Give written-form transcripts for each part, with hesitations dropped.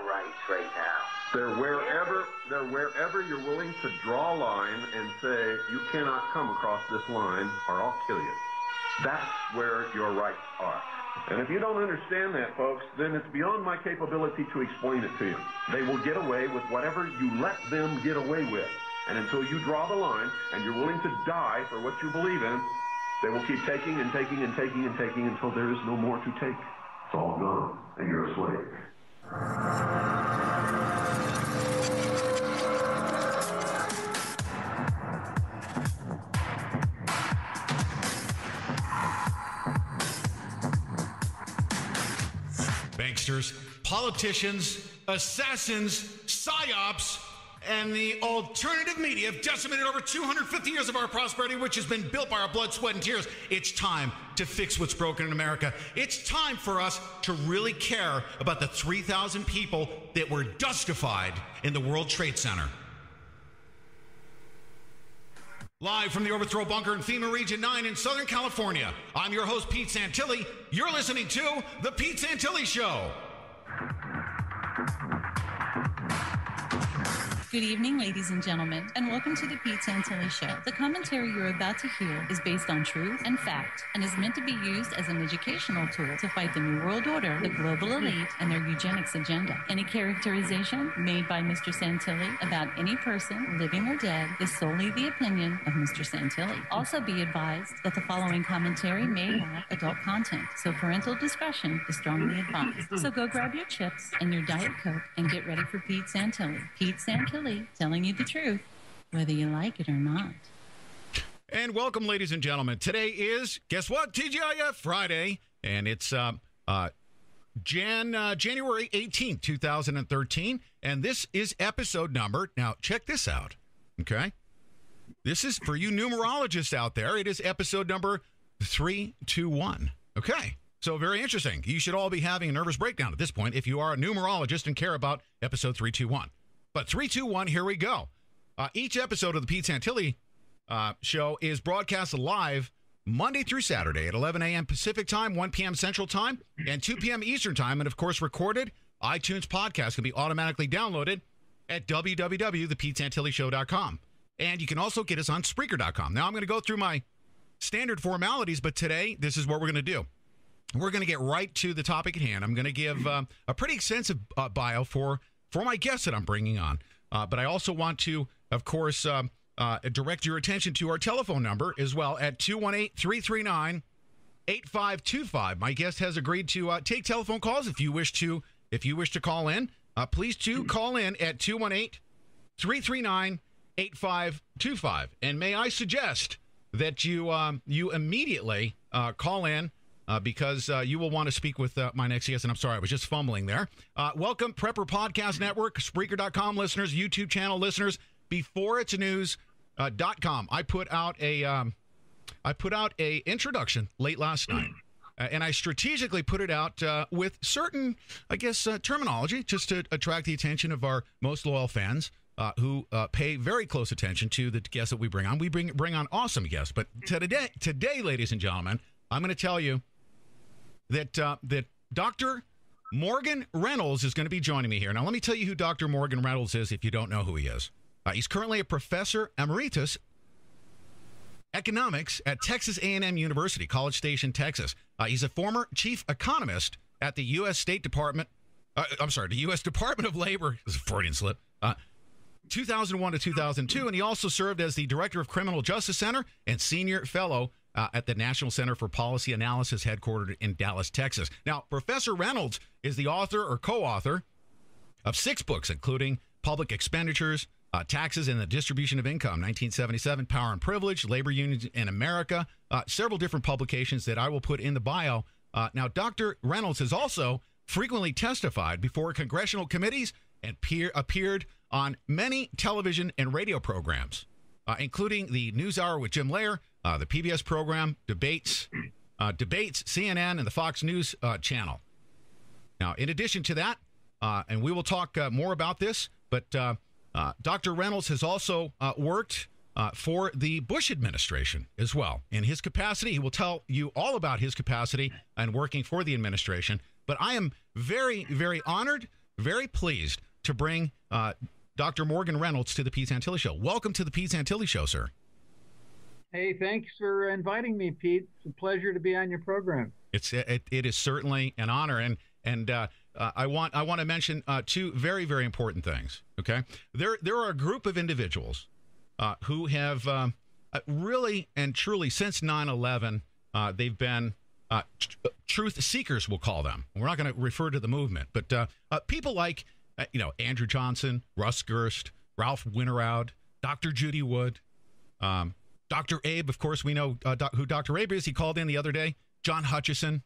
rights right now. They're wherever you're willing to draw a line and say, you cannot come across this line or I'll kill you. That's where your rights are. And if you don't understand that, folks, then it's beyond my capability to explain it to you. They will get away with whatever you let them get away with. And until you draw the line and you're willing to die for what you believe in, they will keep taking and taking and taking and taking until there is no more to take. It's all gone, and you're a slave. Banksters, politicians, assassins, psyops, and the alternative media have decimated over 250 years of our prosperity, which has been built by our blood, sweat, and tears. It's time to fix what's broken in America. It's time for us to really care about the 3,000 people that were dustified in the World Trade Center. Live from the Overthrow Bunker in FEMA Region 9 in Southern California, I'm your host, Pete Santilli. You're listening to The Pete Santilli Show. Good evening, ladies and gentlemen, and welcome to the Pete Santilli Show. The commentary you're about to hear is based on truth and fact and is meant to be used as an educational tool to fight the New World Order, the global elite, and their eugenics agenda. Any characterization made by Mr. Santilli about any person, living or dead, is solely the opinion of Mr. Santilli. Also be advised that the following commentary may have adult content, so parental discretion is strongly advised. So go grab your chips and your Diet Coke and get ready for Pete Santilli. Pete Santilli telling you the truth, whether you like it or not. And welcome, ladies and gentlemen. Today is, guess what, TGIF Friday, and it's January 18th, 2013, and this is episode number, now check this out, okay? This is for you numerologists out there. It is episode number 321, okay? So very interesting. You should all be having a nervous breakdown at this point if you are a numerologist and care about episode 321. But 321, here we go. Each episode of the Pete Santilli Show is broadcast live Monday through Saturday at 11 a.m. Pacific Time, 1 p.m. Central Time, and 2 p.m. Eastern Time. And, of course, recorded iTunes podcast can be automatically downloaded at www.thepetesantillishow.com. And you can also get us on Spreaker.com. Now, I'm going to go through my standard formalities, but today, this is what we're going to do. We're going to get right to the topic at hand. I'm going to give a pretty extensive bio for my guests that I'm bringing on. But I also want to, of course, direct your attention to our telephone number as well at 218-339-8525. My guest has agreed to take telephone calls. If you wish to call in, please do call in at 218-339-8525. And may I suggest that you immediately call in because you will want to speak with my next guest. And I'm sorry, I was just fumbling there. Welcome, Prepper Podcast Network, Spreaker.com listeners, YouTube channel listeners, beforeitsnews.com. I put out a introduction late last night, and I strategically put it out with certain, I guess, terminology just to attract the attention of our most loyal fans who pay very close attention to the guests that we bring on. We bring on awesome guests, but today, ladies and gentlemen, I'm going to tell you that Dr. Morgan Reynolds is going to be joining me here. Now, let me tell you who Dr. Morgan Reynolds is if you don't know who he is. He's currently a professor emeritus economics at Texas A&M University, College Station, Texas. He's a former chief economist at the U.S. Department of Labor. This is a Freudian slip. 2001 to 2002, and he also served as the director of Criminal Justice Center and senior fellow at the National Center for Policy Analysis, headquartered in Dallas, Texas. Now, Professor Reynolds is the author or co-author of 6 books, including Public Expenditures, Taxes and the Distribution of Income, 1977, Power and Privilege, Labor Unions in America, several different publications that I will put in the bio. Now, Dr. Reynolds has also frequently testified before congressional committees and appeared on many television and radio programs, including the NewsHour with Jim Lair, the PBS program, Debates, CNN, and the Fox News channel. Now, in addition to that, and we will talk more about this, but Dr. Reynolds has also worked for the Bush administration as well. In his capacity, he will tell you all about his capacity and working for the administration. But I am very, very honored very pleased to bring Dr. Morgan Reynolds to the Pete Santilli Show. Welcome to the Pete Santilli Show, sir. Hey, thanks for inviting me, Pete. It's a pleasure to be on your program. It is certainly an honor, and I want to mention two very, very important things. Okay, there are a group of individuals who have really and truly since 9/11 they've been truth seekers, we'll call them. We're not going to refer to the movement, but people like Andrew Johnson, Russ Gerst, Ralph Winterowd, Dr. Judy Wood, Dr. Abe. Of course, we know who Dr. Abe is. He called in the other day. John Hutchison,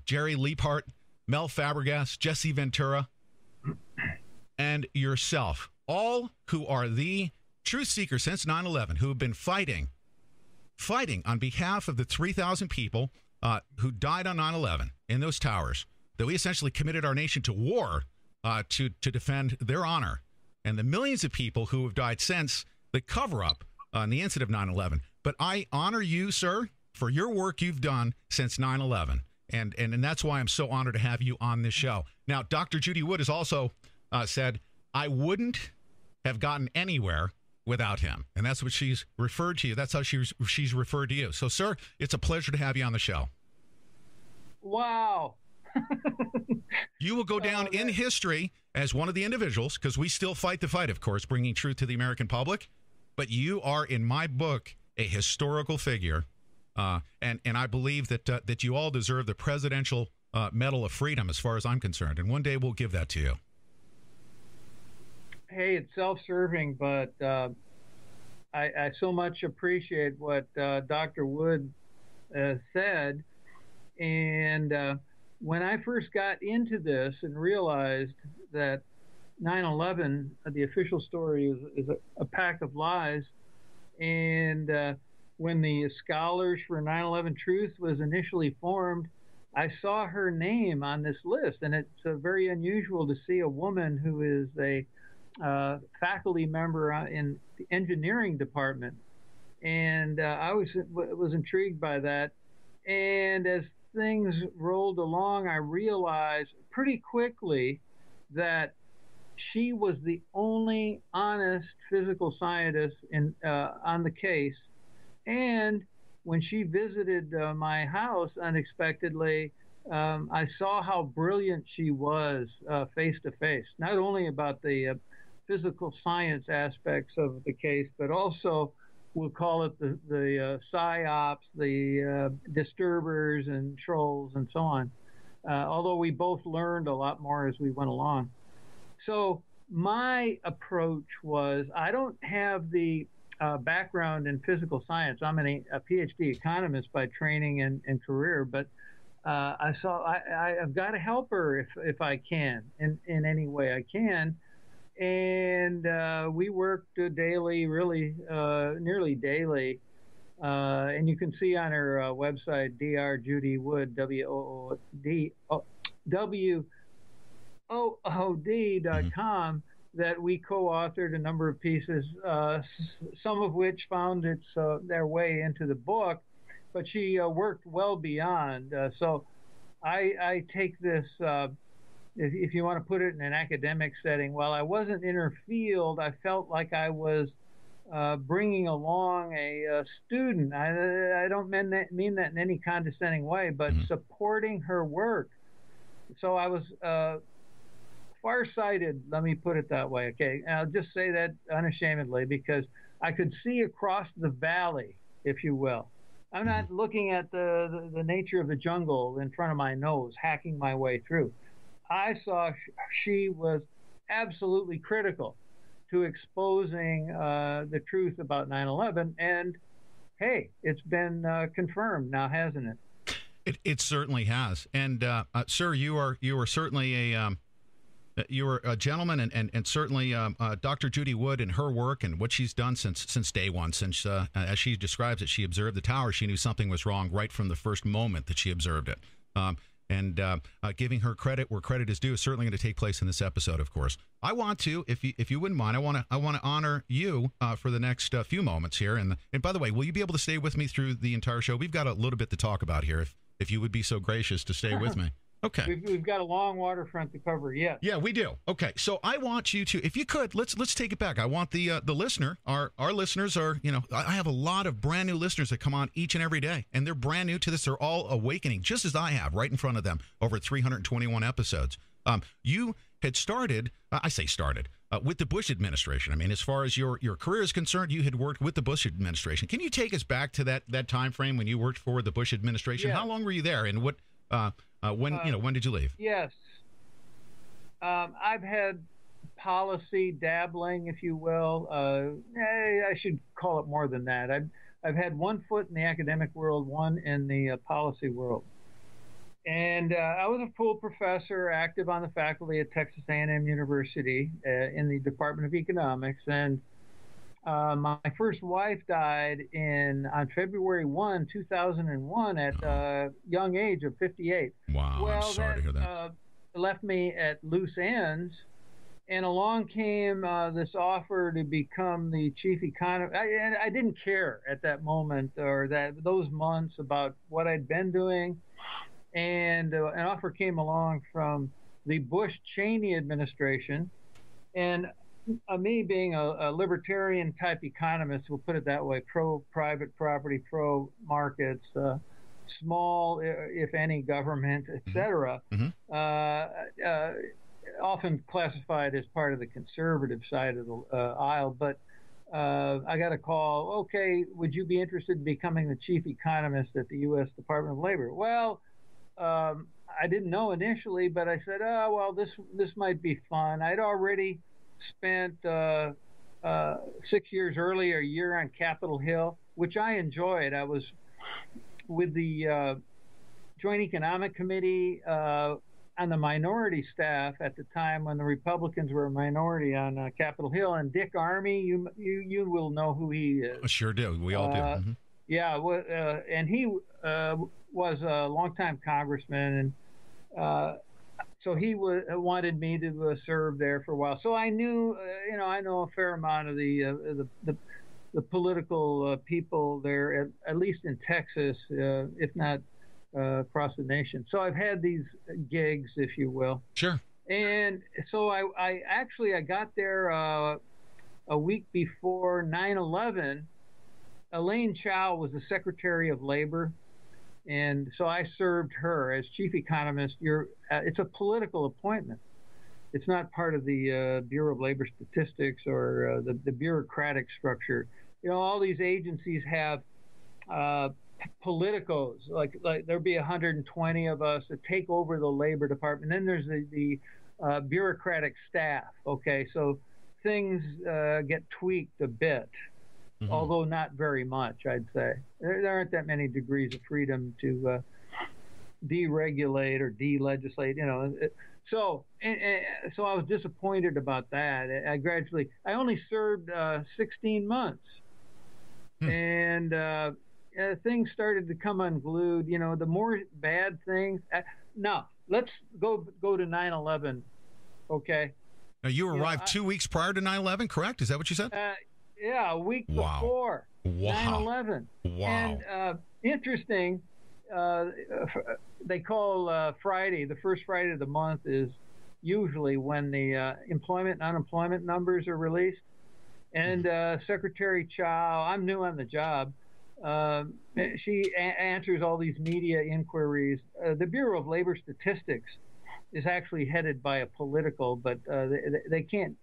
Jerry Liebhart, Mel Fabregas, Jesse Ventura, and yourself, all who are the truth seekers since 9/11, who have been fighting on behalf of the 3,000 people who died on 9/11 in those towers, that we essentially committed our nation to war to defend their honor, and the millions of people who have died since the cover-up on the incident of 9/11. But I honor you, sir, for your work you've done since 9/11. And that's why I'm so honored to have you on this show. Now, Dr. Judy Wood has also said, I wouldn't have gotten anywhere without him. And that's what she's referred to you. That's how she's referred to you. So, sir, it's a pleasure to have you on the show. Wow. You will go down in history as one of the individuals, because we still fight the fight, of course, bringing truth to the American public. But you are, in my book, a historical figure. And I believe that you all deserve the Presidential Medal of Freedom, as far as I'm concerned. And one day we'll give that to you. Hey, it's self-serving, but I so much appreciate what Dr. Wood said. And when I first got into this and realized that 9/11, the official story is a pack of lies, and when the Scholars for 9/11 Truth was initially formed, I saw her name on this list, and it's very unusual to see a woman who is a faculty member in the engineering department, and I was intrigued by that. And as things rolled along, I realized pretty quickly that she was the only honest physical scientist on the case. And when she visited my house unexpectedly, I saw how brilliant she was face to face, not only about the physical science aspects of the case, but also, we'll call it the psyops, the disturbers and trolls and so on, although we both learned a lot more as we went along. So my approach was, I don't have the background in physical science. I'm a PhD economist by training and career, but I've got to help her if I can, in any way I can. And we worked daily, really nearly daily. And you can see on her website, Dr. Judy Wood, WOOD.com, that we co-authored a number of pieces, some of which found their way into the book, but she worked well beyond. So I take this, if you want to put it in an academic setting, while I wasn't in her field, I felt like I was bringing along a student. I don't mean that in any condescending way, but supporting her work. So I was farsighted, let me put it that way, okay? And I'll just say that unashamedly, because I could see across the valley, if you will. I'm not looking at the nature of the jungle in front of my nose, hacking my way through. I saw she was absolutely critical to exposing the truth about 9/11, and hey, it's been confirmed now, hasn't it? It certainly has. And sir, you are certainly you are a gentleman, and certainly Dr. Judy Wood and her work and what she's done since day one, since as she describes it, she observed the tower. She knew something was wrong right from the first moment that she observed it. And giving her credit where credit is due is certainly going to take place in this episode, of course. I want to, if you wouldn't mind, I want to honor you for the next few moments here. And by the way, will you be able to stay with me through the entire show? We've got a little bit to talk about here, if you would be so gracious to stay with me. Okay. We've got a long waterfront to cover. Yes. Yeah, we do. Okay, so I want you to, if you could, let's take it back. I want the listener, our listeners are, I have a lot of brand new listeners that come on each and every day, and they're brand new to this. They're all awakening, just as I have, right in front of them, over 321 episodes. You had started, with the Bush administration. I mean, as far as your career is concerned, you had worked with the Bush administration. Can you take us back to that time frame when you worked for the Bush administration? Yeah. How long were you there, and what? When did you leave? Yes. I've had policy dabbling, if you will. I should call it more than that. I've had one foot in the academic world, one in the policy world. And I was a full professor, active on the faculty at Texas A&M University in the Department of Economics. And my first wife died on February 1, 2001 at a young age of 58. Wow, well, I'm sorry to hear that. Left me at loose ends, and along came this offer to become the chief economist. I didn't care at that moment or those months about what I'd been doing, and an offer came along from the Bush-Cheney administration, and me being a libertarian type economist, we'll put it that way, pro-private property, pro-markets, small, if any, government, etc., often classified as part of the conservative side of the aisle. But I got a call, okay, would you be interested in becoming the chief economist at the U.S. Department of Labor? Well, I didn't know initially, but I said, oh, well, this might be fun. I'd already spent 6 years earlier, a year on Capitol Hill, which I enjoyed. I was with the Joint Economic Committee on the minority staff at the time when the Republicans were a minority on Capitol Hill. And Dick Armey, you will know who he is. Sure do. We all do. Mm-hmm. Yeah, and he was a longtime congressman, and so he wanted me to serve there for a while. So I knew, I know a fair amount of the political people there, at least in Texas, if not across the nation. So I've had these gigs, if you will. Sure. And so I got there a week before 9/11. Elaine Chao was the Secretary of Labor, and so I served her as chief economist. It's a political appointment. It's not part of the Bureau of Labor Statistics or the bureaucratic structure. All these agencies have politicos, like there'll be 120 of us that take over the Labor Department. Then there's the bureaucratic staff. Okay, so things get tweaked a bit. Mm-hmm. Although not very much, I'd say. There aren't that many degrees of freedom to deregulate or de-legislate, So I was disappointed about that. I only served 16 months. And things started to come unglued. The more bad things. Now, let's go to 9/11, okay? Now, you arrived 2 weeks prior to 9/11, correct? Is that what you said? Yeah, a week before 9/11. Wow. And interesting, they call Friday, the first Friday of the month is usually when the employment and unemployment numbers are released. And Secretary Chao, I'm new on the job, she answers all these media inquiries. The Bureau of Labor Statistics is actually headed by a political, but they can't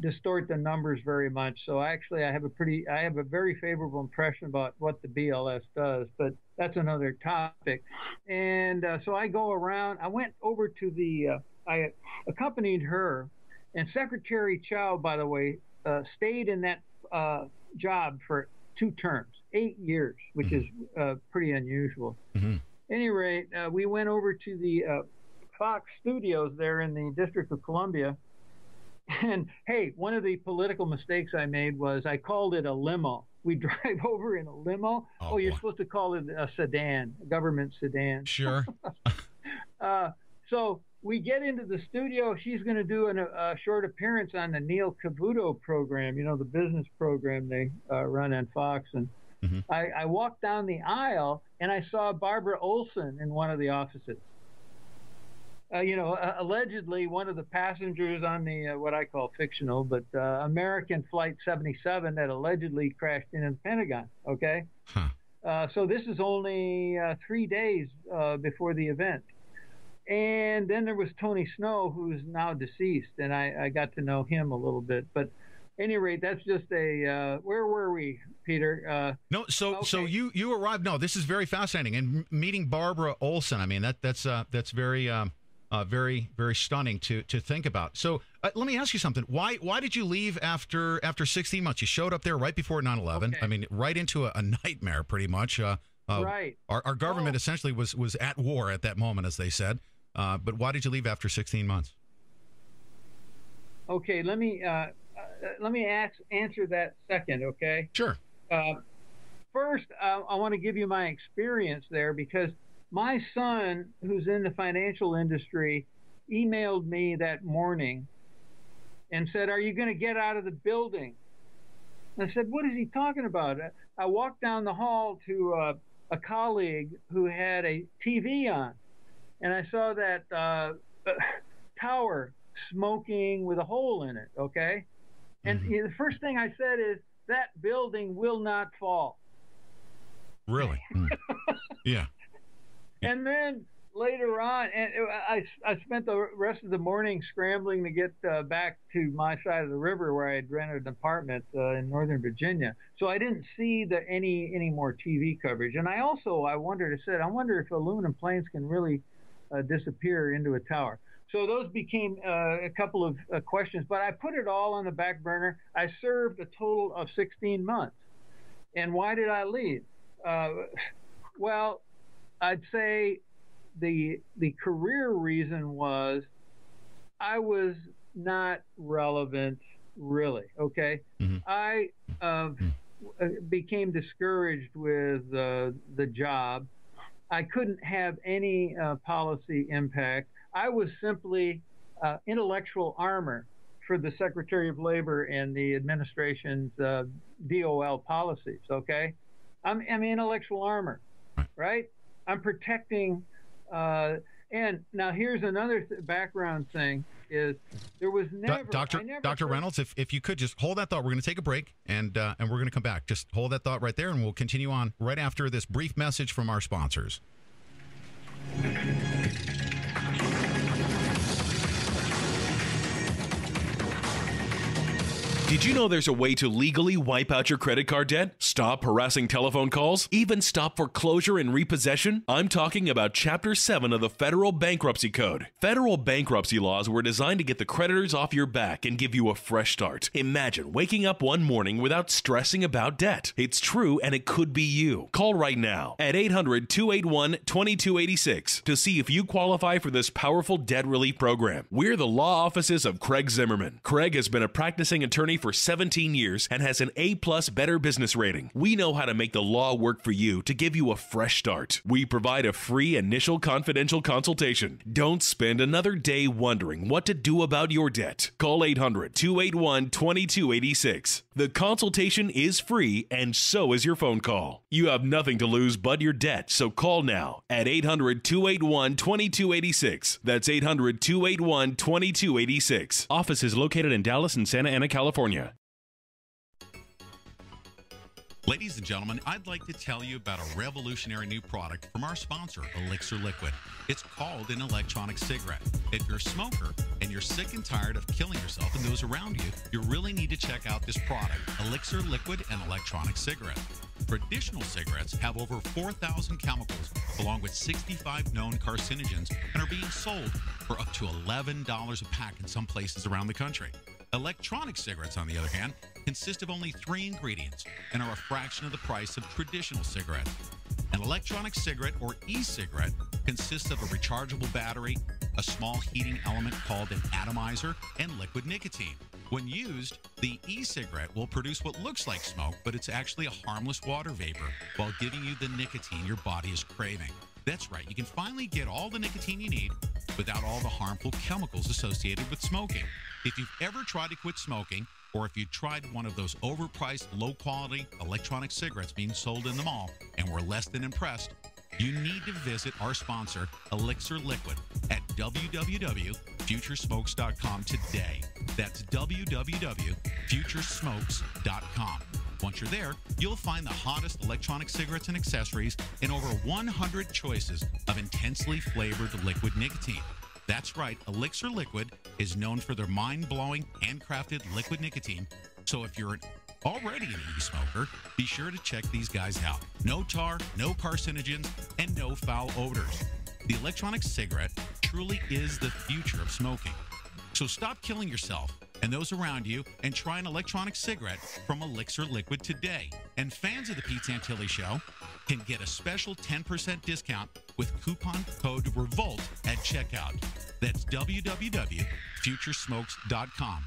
distort the numbers very much. So actually, I have a very favorable impression about what the BLS does, but that's another topic. And so I go around. I went over to I accompanied her, and Secretary Chao, by the way, stayed in that job for 2 terms, 8 years, which is pretty unusual. Mm-hmm. At any rate, we went over to the Fox studios there in the District of Columbia. And hey, one of the political mistakes I made was I called it a limo. We drive over in a limo. Oh, you're supposed to call it a sedan, a government sedan. Sure. So we get into the studio. She's going to do a short appearance on the Neil Cavuto program, the business program they run on Fox. And I walked down the aisle, and I saw Barbara Olson in one of the offices. allegedly one of the passengers on the what I call fictional, but American Flight 77 that allegedly crashed into the Pentagon. Okay, so this is only 3 days before the event, and then there was Tony Snow, who's now deceased, and I got to know him a little bit. But at any rate, that's just a where were we, Peter? No, so you arrived. No, this is very fascinating, and meeting Barbara Olson. I mean that's very. Very, very stunning to think about. So let me ask you something. Why did you leave after 16 months? You showed up there right before 9/11. Okay. I mean, right into a nightmare, pretty much. Right. Our government essentially was at war at that moment, as they said. But why did you leave after 16 months? Okay, let me answer that second. Okay. Sure. First, I want to give you my experience there, because my son, who's in the financial industry, emailed me that morning and said, "Are you going to get out of the building?" And I said, "What is he talking about?" I walked down the hall to a colleague who had a TV on, and I saw that tower smoking with a hole in it, okay? And the first thing I said is, "That building will not fall." Really? Yeah. And then later on, and I spent the rest of the morning scrambling to get back to my side of the river where I had rented an apartment in Northern Virginia. So I didn't see any more TV coverage. And I wondered if aluminum planes can really disappear into a tower. So those became a couple of questions, but I put it all on the back burner. I served a total of 16 months. And why did I leave? Well, I'd say the career reason was I was not relevant, really. Okay, I became discouraged with the job. I couldn't have any policy impact. I was simply intellectual armor for the Secretary of Labor and the administration's DOL policies. Okay, I'm intellectual armor, right? I'm protecting, and now here's another background thing: is there was never Dr. Reynolds, if you could just hold that thought. We're going to take a break, and we're going to come back. Just hold that thought right there, and we'll continue on right after this brief message from our sponsors. Did you know there's a way to legally wipe out your credit card debt? Stop harassing telephone calls? Even stop foreclosure and repossession? I'm talking about Chapter 7 of the Federal Bankruptcy Code. Federal bankruptcy laws were designed to get the creditors off your back and give you a fresh start. Imagine waking up one morning without stressing about debt. It's true, and it could be you. Call right now at 800-281-2286 to see if you qualify for this powerful debt relief program. We're the law offices of Craig Zimmerman. Craig has been a practicing attorney for 17 years and has an A+ Better Business rating. We know how to make the law work for you to give you a fresh start. We provide a free initial confidential consultation. Don't spend another day wondering what to do about your debt. Call 800-281-2286. The consultation is free, and so is your phone call. You have nothing to lose but your debt, so call now at 800-281-2286. That's 800-281-2286. Office is located in Dallas and Santa Ana, California. Ladies and gentlemen, I'd like to tell you about a revolutionary new product from our sponsor, Elixir Liquid. It's called an electronic cigarette. If you're a smoker and you're sick and tired of killing yourself and those around you, you really need to check out this product, Elixir Liquid and Electronic Cigarette. Traditional cigarettes have over 4,000 chemicals, along with 65 known carcinogens, and are being sold for up to $11 a pack in some places around the country. Electronic cigarettes, on the other hand, consist of only 3 ingredients and are a fraction of the price of traditional cigarettes. An electronic cigarette, or e-cigarette, consists of a rechargeable battery, a small heating element called an atomizer, and liquid nicotine. When used, the e-cigarette will produce what looks like smoke, but it's actually a harmless water vapor while giving you the nicotine your body is craving. That's right, you can finally get all the nicotine you need without all the harmful chemicals associated with smoking. If you've ever tried to quit smoking, or if you tried one of those overpriced, low-quality electronic cigarettes being sold in the mall and were less than impressed, you need to visit our sponsor, Elixir Liquid, at www.futuresmokes.com today. That's www.futuresmokes.com. Once you're there, you'll find the hottest electronic cigarettes and accessories in over 100 choices of intensely flavored liquid nicotine. That's right, Elixir Liquid is known for their mind-blowing, handcrafted liquid nicotine. So if you're already an e-smoker, be sure to check these guys out. No tar, no carcinogens, and no foul odors. The electronic cigarette truly is the future of smoking. So stop killing yourself and those around you and try an electronic cigarette from Elixir Liquid today. And fans of the Pete Santilli Show can get a special 10% discount with coupon code REVOLT at checkout. That's www.futuresmokes.com.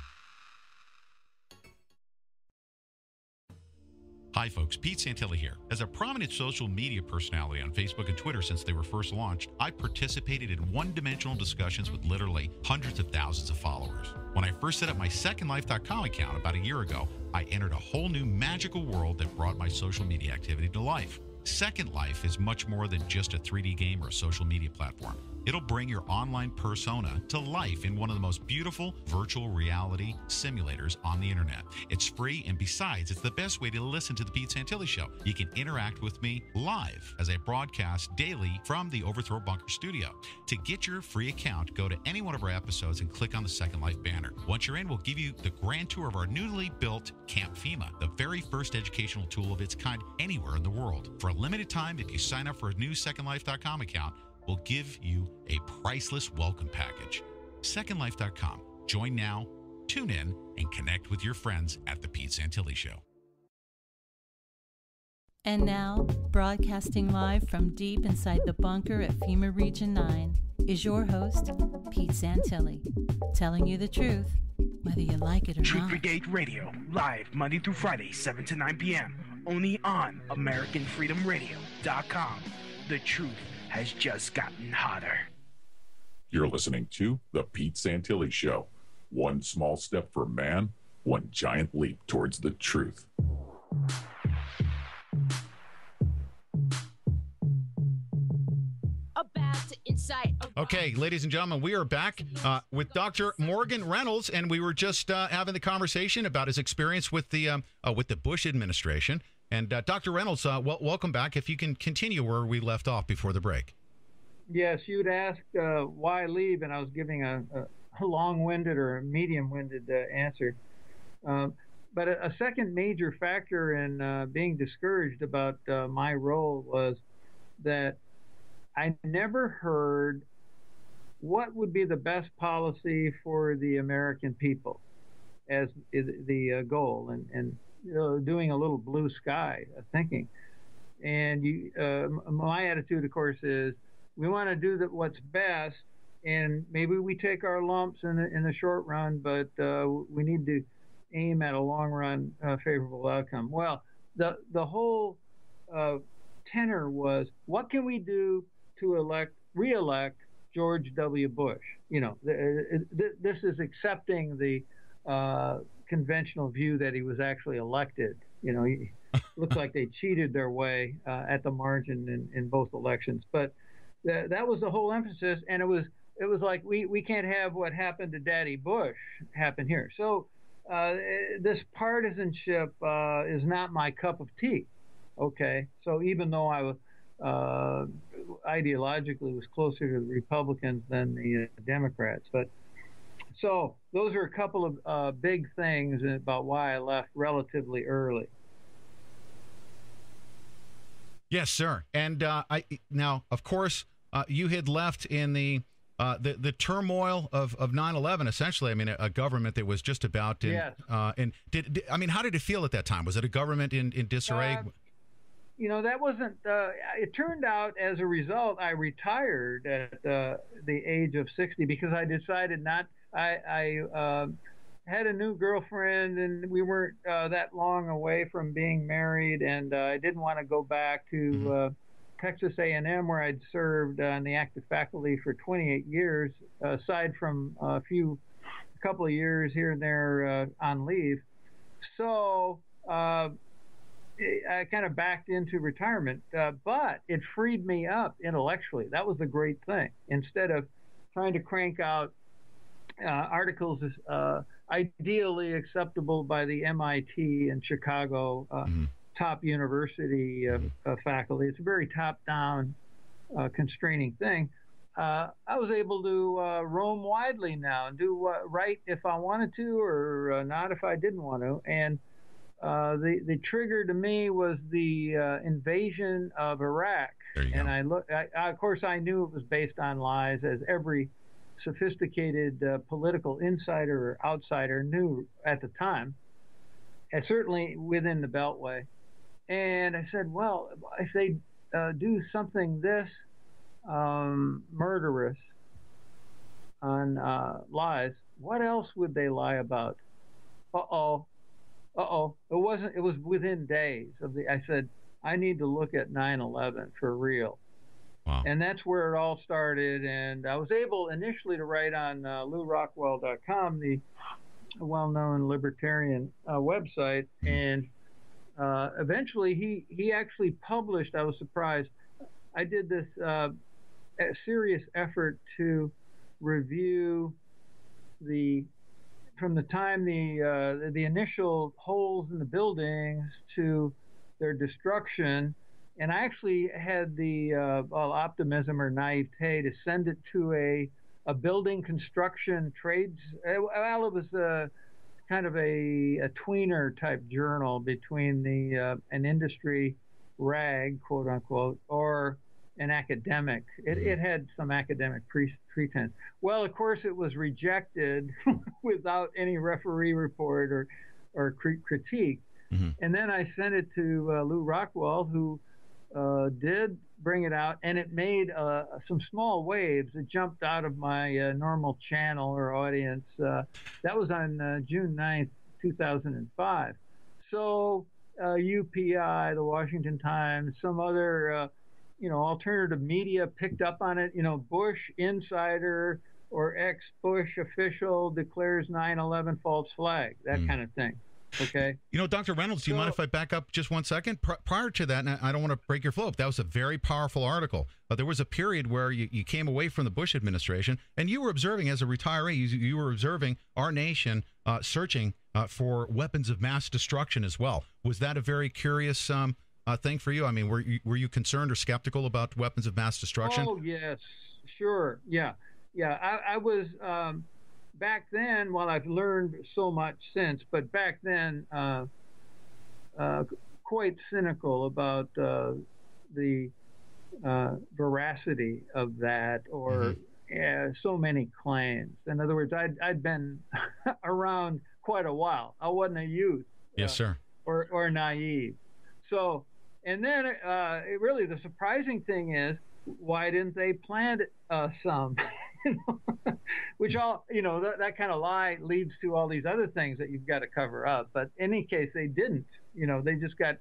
Hi folks, Pete Santilli here. As a prominent social media personality on Facebook and Twitter since they were first launched, I participated in one-dimensional discussions with literally hundreds of thousands of followers. When I first set up my SecondLife.com account about a year ago, I entered a whole new magical world that brought my social media activity to life. Second Life is much more than just a 3D game or a social media platform. It'll bring your online persona to life in one of the most beautiful virtual reality simulators on the internet. It's free, and besides, it's the best way to listen to the Pete Santilli Show. You can interact with me live as I broadcast daily from the Overthrow Bunker studio. To get your free account, go to any one of our episodes and click on the Second Life banner. Once you're in, we'll give you the grand tour of our newly built Camp FEMA, the very first educational tool of its kind anywhere in the world. For a limited time, if you sign up for a new SecondLife.com account, we'll give you a priceless welcome package. SecondLife.com. Join now, tune in, and connect with your friends at The Pete Santilli Show. And now, broadcasting live from deep inside the bunker at FEMA Region 9 is your host, Pete Santilli, telling you the truth, whether you like it or Truth not. Brigade Radio, live Monday through Friday, 7 to 9 p.m., only on AmericanFreedomRadio.com. The truth has just gotten hotter. You're listening to The Pete Santilli Show. One small step for man, one giant leap towards the truth. Okay, ladies and gentlemen, we are back with Dr. Morgan Reynolds, and we were just having the conversation about his experience with the Bush administration. And Dr. Reynolds, welcome back. If you can continue where we left off before the break. Yes, you'd asked why leave, and I was giving a long-winded or a medium-winded answer. But a second major factor in being discouraged about my role was that I never heard what would be the best policy for the American people as the goal, and doing a little blue sky thinking. And my attitude, of course, is we want to do what's best, and maybe we take our lumps in the short run, but we need to aim at a long run favorable outcome. Well, the whole tenor was, what can we do to re-elect George W. Bush? You know, this is accepting the conventional view that he was actually elected. You know, he looks like they cheated their way at the margin in both elections. But that was the whole emphasis, and it was like we can't have what happened to Daddy Bush happen here. So this partisanship is not my cup of tea. Okay, so even though I was ideologically was closer to the Republicans than the Democrats, but so those are a couple of big things about why I left relatively early. Yes, sir. And now, of course, you had left in the turmoil of 9/11. Essentially, I mean, a government that was just about in. Yes. And how did it feel at that time? Was it a government in disarray? You know, that wasn't. It turned out, as a result, I retired at the age of 60 because I decided not. I had a new girlfriend, and we weren't that long away from being married, and I didn't want to go back to Texas A&M, where I'd served on the active faculty for 28 years, aside from a couple of years here and there on leave. So I kind of backed into retirement, but it freed me up intellectually. That was the great thing. Instead of trying to crank out articles ideally acceptable by the MIT and Chicago top university faculty, it's a very top-down, constraining thing. I was able to roam widely now and do write if I wanted to, or not if I didn't want to. And the trigger to me was the invasion of Iraq. And of course, I knew it was based on lies, as every sophisticated political insider or outsider knew at the time, and certainly within the Beltway. And I said, well, if they do something this murderous on lies, what else would they lie about? It was within days of I said, I need to look at 9/11 for real. Wow. And that's where it all started. And I was able initially to write on LouRockwell.com, the well-known libertarian website. And eventually he actually published, I was surprised, I did this serious effort to review from the time the initial holes in the buildings to their destruction. And I actually had the optimism or naivete to send it to a building construction trades. Well, it was kind of a tweener type journal between an industry rag, quote unquote, or an academic. It had some academic pretense. Well, of course, it was rejected without any referee report or critique. And then I sent it to Lou Rockwell, who did bring it out, and it made some small waves. It jumped out of my normal channel or audience. That was on June 9th, 2005. So UPI, the Washington Times, some other alternative media picked up on it. Bush insider or ex-Bush official declares 9/11 false flag, that kind of thing. Okay. Dr. Reynolds, do you mind if I back up just 1 second? Prior to that, and I don't want to break your flow, but that was a very powerful article. There was a period where you came away from the Bush administration, and you were observing, as a retiree, you were observing our nation searching for weapons of mass destruction as well. Was that a very curious thing for you? I mean, were you concerned or skeptical about weapons of mass destruction? Oh, yes, sure. Yeah. I was... back then, well, I've learned so much since, but back then, quite cynical about the veracity of that, or so many claims. In other words, I'd been around quite a while. I wasn't a youth. Yes, sir. Or naive. So, and then really the surprising thing is, why didn't they plant some? Which all, that kind of lie leads to all these other things that you've got to cover up. But in any case, they didn't. They just got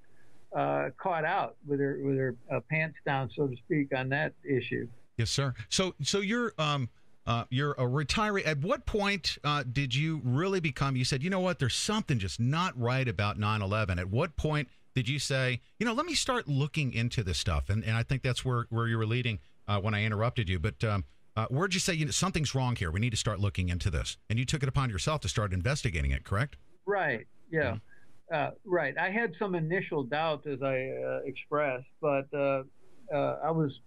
caught out with their pants down, so to speak, on that issue. Yes, sir. So you're a retiree. At what point did you really become? You said, what? There's something just not right about 9/11. At what point did you say, let me start looking into this stuff? And I think that's where you were leading when I interrupted you. But where'd you say, something's wrong here? We need to start looking into this. And you took it upon yourself to start investigating it, correct? Right. Yeah. Right. I had some initial doubts, as I expressed, but I was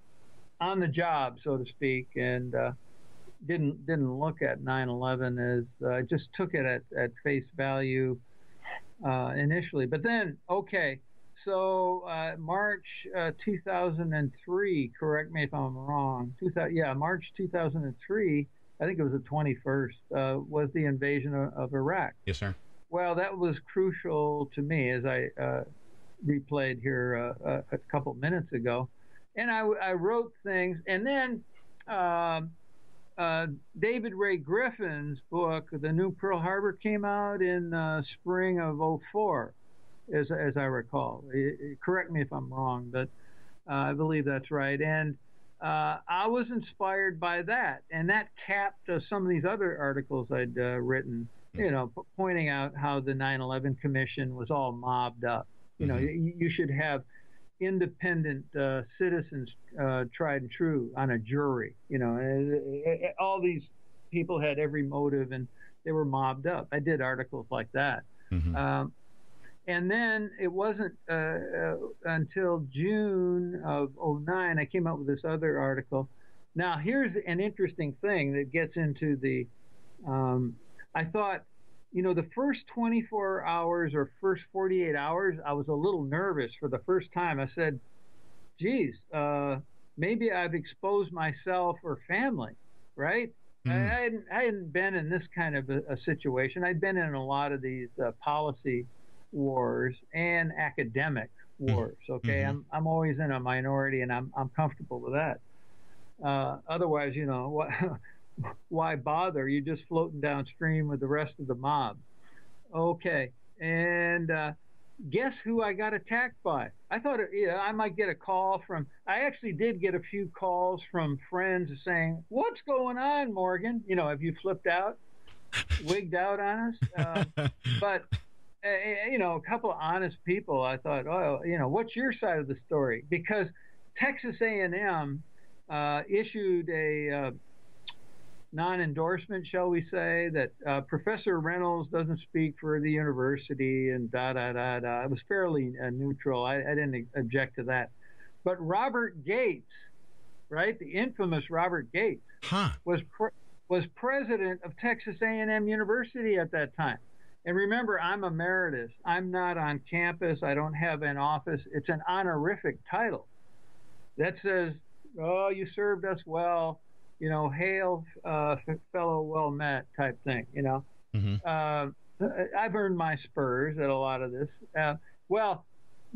on the job, so to speak, and didn't look at 9/11 as I just took it at face value initially. But then, okay. So March 2003, correct me if I'm wrong, March 2003, I think it was the 21st, was the invasion of Iraq. Yes, sir. Well, that was crucial to me, as I replayed here a couple minutes ago. And I wrote things, and then David Ray Griffin's book, The New Pearl Harbor, came out in spring of 2004. As I recall. Correct me if I'm wrong, but I believe that's right. And I was inspired by that, and that capped some of these other articles I'd written, pointing out how the 9/11 Commission was all mobbed up. You know, you should have independent citizens, tried and true, on a jury. You know, all these people had every motive, and they were mobbed up. I did articles like that. And then it wasn't until June of '09 I came up with this other article. Now, here's an interesting thing that gets into the, I thought, you know, the first 24 hours or first 48 hours, I was a little nervous for the first time. I said, geez, maybe I've exposed myself or family, right? I hadn't been in this kind of a situation. I'd been in a lot of these policy wars and academic wars. Okay, I'm always in a minority, and I'm comfortable with that. Otherwise, you know, why bother? You're just floating downstream with the rest of the mob. Okay, and guess who I got attacked by? I thought, I might get a call from. I actually did get a few calls from friends saying, "What's going on, Morgan? You know, have you flipped out, wigged out on us?" But you know, a couple of honest people. I thought, oh, you know, what's your side of the story? Because Texas A&M issued a non-endorsement, shall we say, that Professor Reynolds doesn't speak for the university, and da-da-da-da. It was fairly neutral. I didn't object to that. But Robert Gates, right, the infamous Robert Gates, was president of Texas A&M University at that time. And remember, I'm emeritus. I'm not on campus. I don't have an office. It's an honorific title that says, oh, you served us well, you know, hail, fellow well met type thing, you know. I've earned my spurs at a lot of this. Well,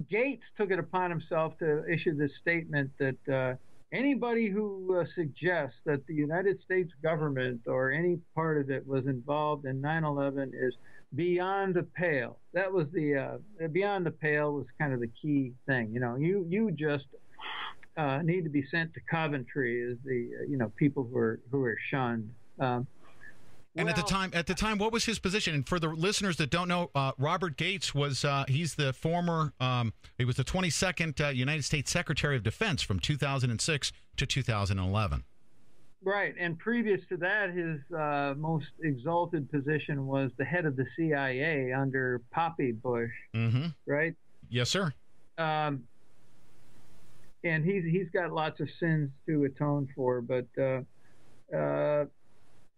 Gates took it upon himself to issue this statement that anybody who suggests that the United States government or any part of it was involved in 9/11 is beyond the pale. That was the beyond the pale was kind of the key thing. You know, you just need to be sent to Coventry as the you know, people who are shunned. And at the time, what was his position? And for the listeners that don't know, Robert Gates was he's the former he was the 22nd United States Secretary of Defense from 2006 to 2011. Right, and previous to that, his most exalted position was the head of the CIA under Poppy Bush. Right? Yes, sir. And he's got lots of sins to atone for, but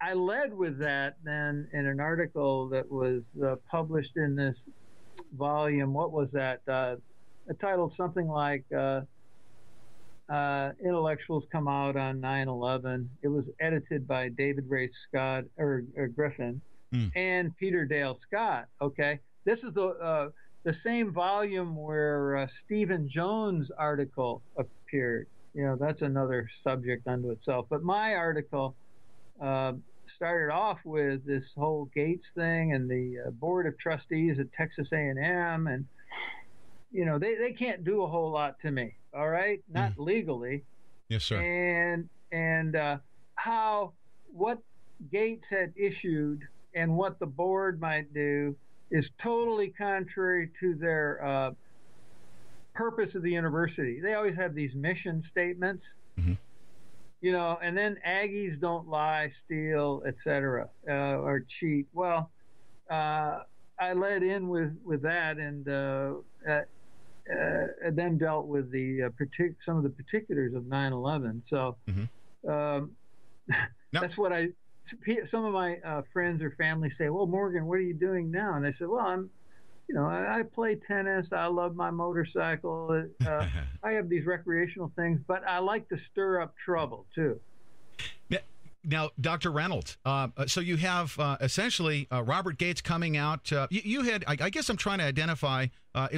I led with that then in an article that was published in this volume. What was that? Titled something like Intellectuals Come Out on 9/11. It was edited by David Ray Scott or Griffin and Peter Dale Scott. Okay, this is the same volume where Stephen Jones' article appeared. You know, that's another subject unto itself. But my article started off with this whole Gates thing and the board of trustees at Texas A&M, and you know, they can't do a whole lot to me. All right, not legally. Yes, sir. And how what Gates had issued and what the board might do is totally contrary to their purpose of the university. They always have these mission statements, you know, and then Aggies don't lie, steal, etc., or cheat. Well, I led in with that, and then dealt with the some of the particulars of 9/11. So that's what some of my friends or family say, well, Morgan, what are you doing now? And I said, well, I play tennis. I love my motorcycle. I have these recreational things, but I like to stir up trouble too. Now, Dr. Reynolds, so you have essentially Robert Gates coming out. You had, I guess I'm trying to identify,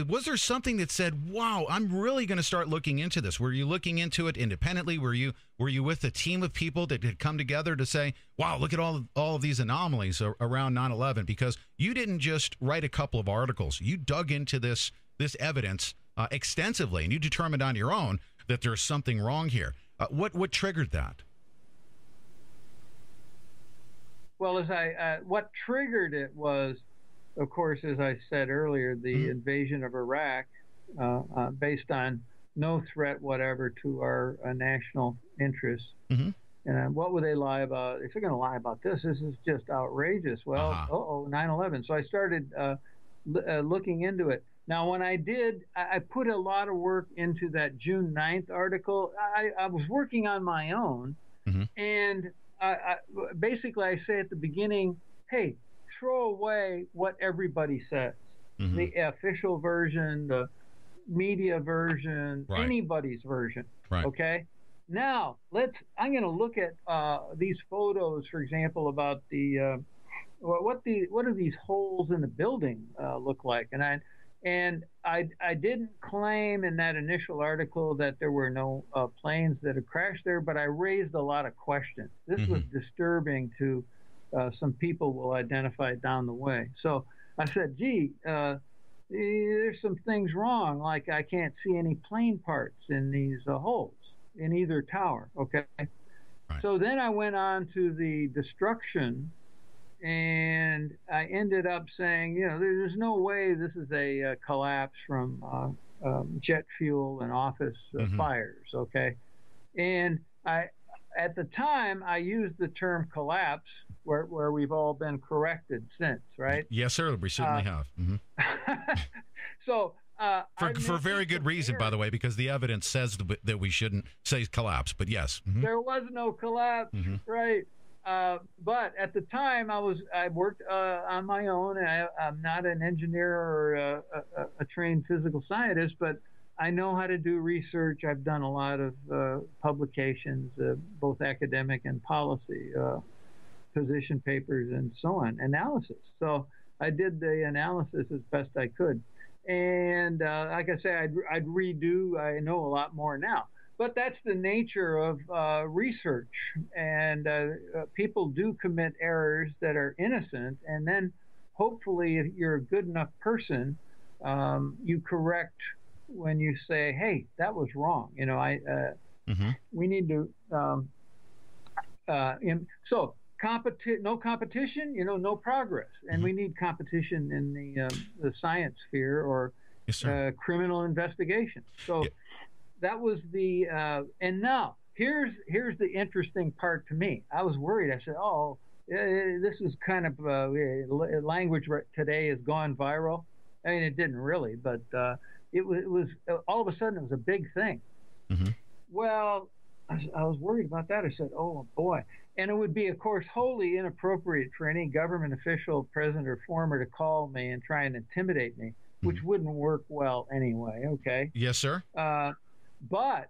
was there something that said, wow, I'm really going to start looking into this? Were you looking into it independently? Were you with a team of people that had come together to say, wow, look at all of these anomalies around 9/11? Because you didn't just write a couple of articles. You dug into this evidence extensively, and you determined on your own that there's something wrong here. What triggered that? Well, what triggered it was, of course, as I said earlier, the invasion of Iraq based on no threat whatever to our national interests. Mm-hmm. And what would they lie about? If they're going to lie about this is just outrageous. Well, 9/11. So I started looking into it. Now, when I did, I put a lot of work into that June 9th article. I was working on my own, and basically I say at the beginning, hey, throw away what everybody says. The official version, the media version, anybody's version. Right. Okay. Now I'm going to look at these photos, for example, about what do these holes in the building look like? And I didn't claim in that initial article that there were no planes that had crashed there, but I raised a lot of questions. This was disturbing to some people we'll identify down the way. So I said, gee, there's some things wrong, like I can't see any plane parts in these holes in either tower, okay? Right. So then I went on to the destruction, and I ended up saying, there's no way this is a collapse from jet fuel and office fires, okay? And at the time, I used the term collapse, where we've all been corrected since, right? Yes, sir. We certainly have. So for very good reason, by the way, because the evidence says that we shouldn't say collapse. But yes, there was no collapse, right? But at the time, I worked on my own, and I'm not an engineer or a trained physical scientist, but I know how to do research. I've done a lot of publications, both academic and policy, position papers, and so on, analysis. So I did the analysis as best I could. And like I say, I'd redo. I know a lot more now. But that's the nature of research. And people do commit errors that are innocent. And then hopefully, if you're a good enough person, you correct when you say, hey, that was wrong. We need to. So no competition, no progress. And we need competition in the science sphere or criminal investigation. So that was the and now here's the interesting part to me. I was worried. I said, this is kind of language today has gone viral. I mean, it didn't really, but it was all of a sudden it was a big thing. Well, I was worried about that. I said, oh boy. And it would be, of course, wholly inappropriate for any government official, present or former, to call me and try and intimidate me, which wouldn't work well anyway. Okay. Yes, sir. But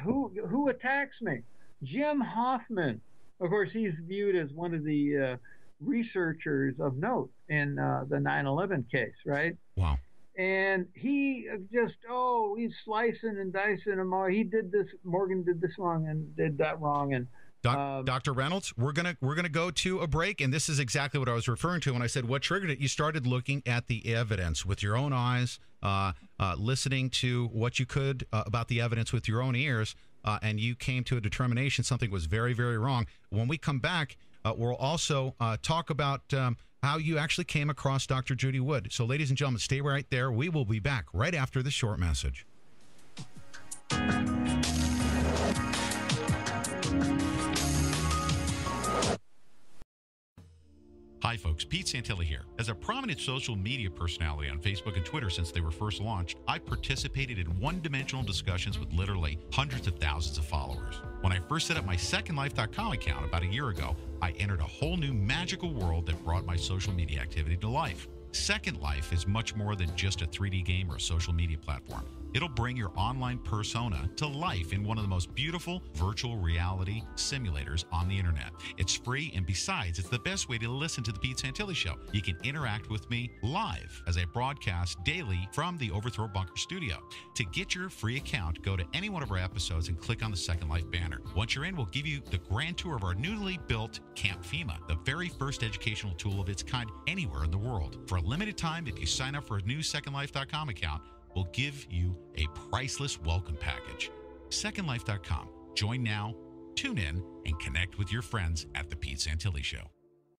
who attacks me? Jim Hoffman. Of course, he's viewed as one of the researchers of note in the 9/11 case, right? Wow. And he he's slicing and dicing them all. He did this. Morgan did this wrong and did that wrong. And Dr. Reynolds, we're gonna go to a break, and this is exactly what I was referring to when I said what triggered it. You started looking at the evidence with your own eyes, listening to what you could about the evidence with your own ears, and you came to a determination something was very, very wrong. When we come back, we'll also talk about how you actually came across Dr. Judy Wood. So, ladies and gentlemen, stay right there. We will be back right after this short message. Hi folks, Pete Santilli here. As a prominent social media personality on Facebook and Twitter since they were first launched, I participated in one-dimensional discussions with literally hundreds of thousands of followers. When I first set up my SecondLife.com account about a year ago, I entered a whole new magical world that brought my social media activity to life. Second Life is much more than just a 3D game or a social media platform. It'll bring your online persona to life in one of the most beautiful virtual reality simulators on the internet. It's free, and besides, it's the best way to listen to the Pete Santilli Show. You can interact with me live as I broadcast daily from the Overthrow Bunker studio. To get your free account, go to any one of our episodes and click on the Second Life banner. Once you're in, we'll give you the grand tour of our newly built Camp FEMA, the very first educational tool of its kind anywhere in the world. For a limited time, if you sign up for a new SecondLife.com account, we'll give you a priceless welcome package. SecondLife.com. Join now, tune in, and connect with your friends at The Pete Santilli Show.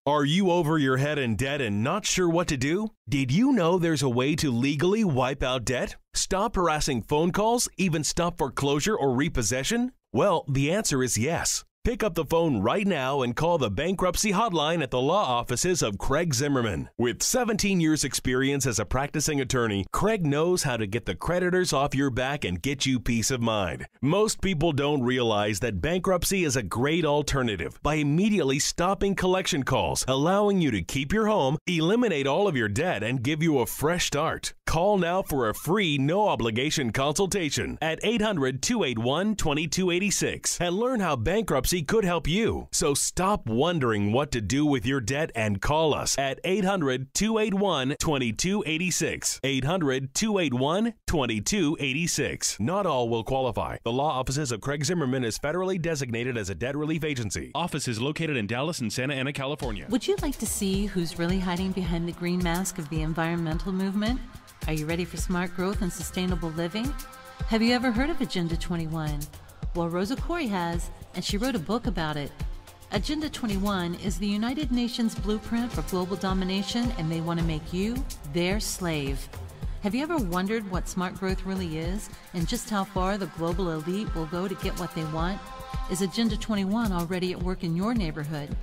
Are you over your head in debt and not sure what to do? Did you know there's a way to legally wipe out debt? Stop harassing phone calls, even stop foreclosure or repossession? Well, the answer is yes. Pick up the phone right now and call the bankruptcy hotline at the law offices of Craig Zimmerman. With 17 years experience as a practicing attorney, Craig knows how to get the creditors off your back and get you peace of mind. Most people don't realize that bankruptcy is a great alternative by immediately stopping collection calls, allowing you to keep your home, eliminate all of your debt, and give you a fresh start. Call now for a free, no-obligation consultation at 800-281-2286 and learn how bankruptcy could help you. So stop wondering what to do with your debt and call us at 800-281-2286. 800-281-2286. Not all will qualify. The law offices of Craig Zimmerman is federally designated as a debt relief agency. Office is located in Dallas and Santa Ana, California. Would you like to see who's really hiding behind the green mask of the environmental movement? Are you ready for smart growth and sustainable living? Have you ever heard of Agenda 21? Well, Rosa Corey has, and she wrote a book about it. Agenda 21 is the United Nations blueprint for global domination, and they want to make you their slave. Have you ever wondered what smart growth really is and just how far the global elite will go to get what they want? Is Agenda 21 already at work in your neighborhood?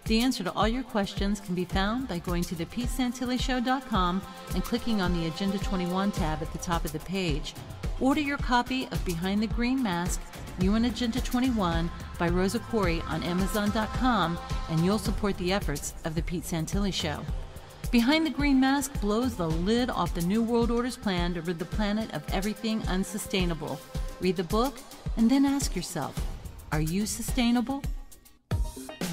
The answer to all your questions can be found by going to thepetesantillishow.com and clicking on the Agenda 21 tab at the top of the page. Order your copy of Behind the Green Mask, You and Agenda 21 by Rosa Corey on Amazon.com, and you'll support the efforts of The Pete Santilli Show. Behind the Green Mask blows the lid off the New World Order's plan to rid the planet of everything unsustainable. Read the book and then ask yourself, are you sustainable?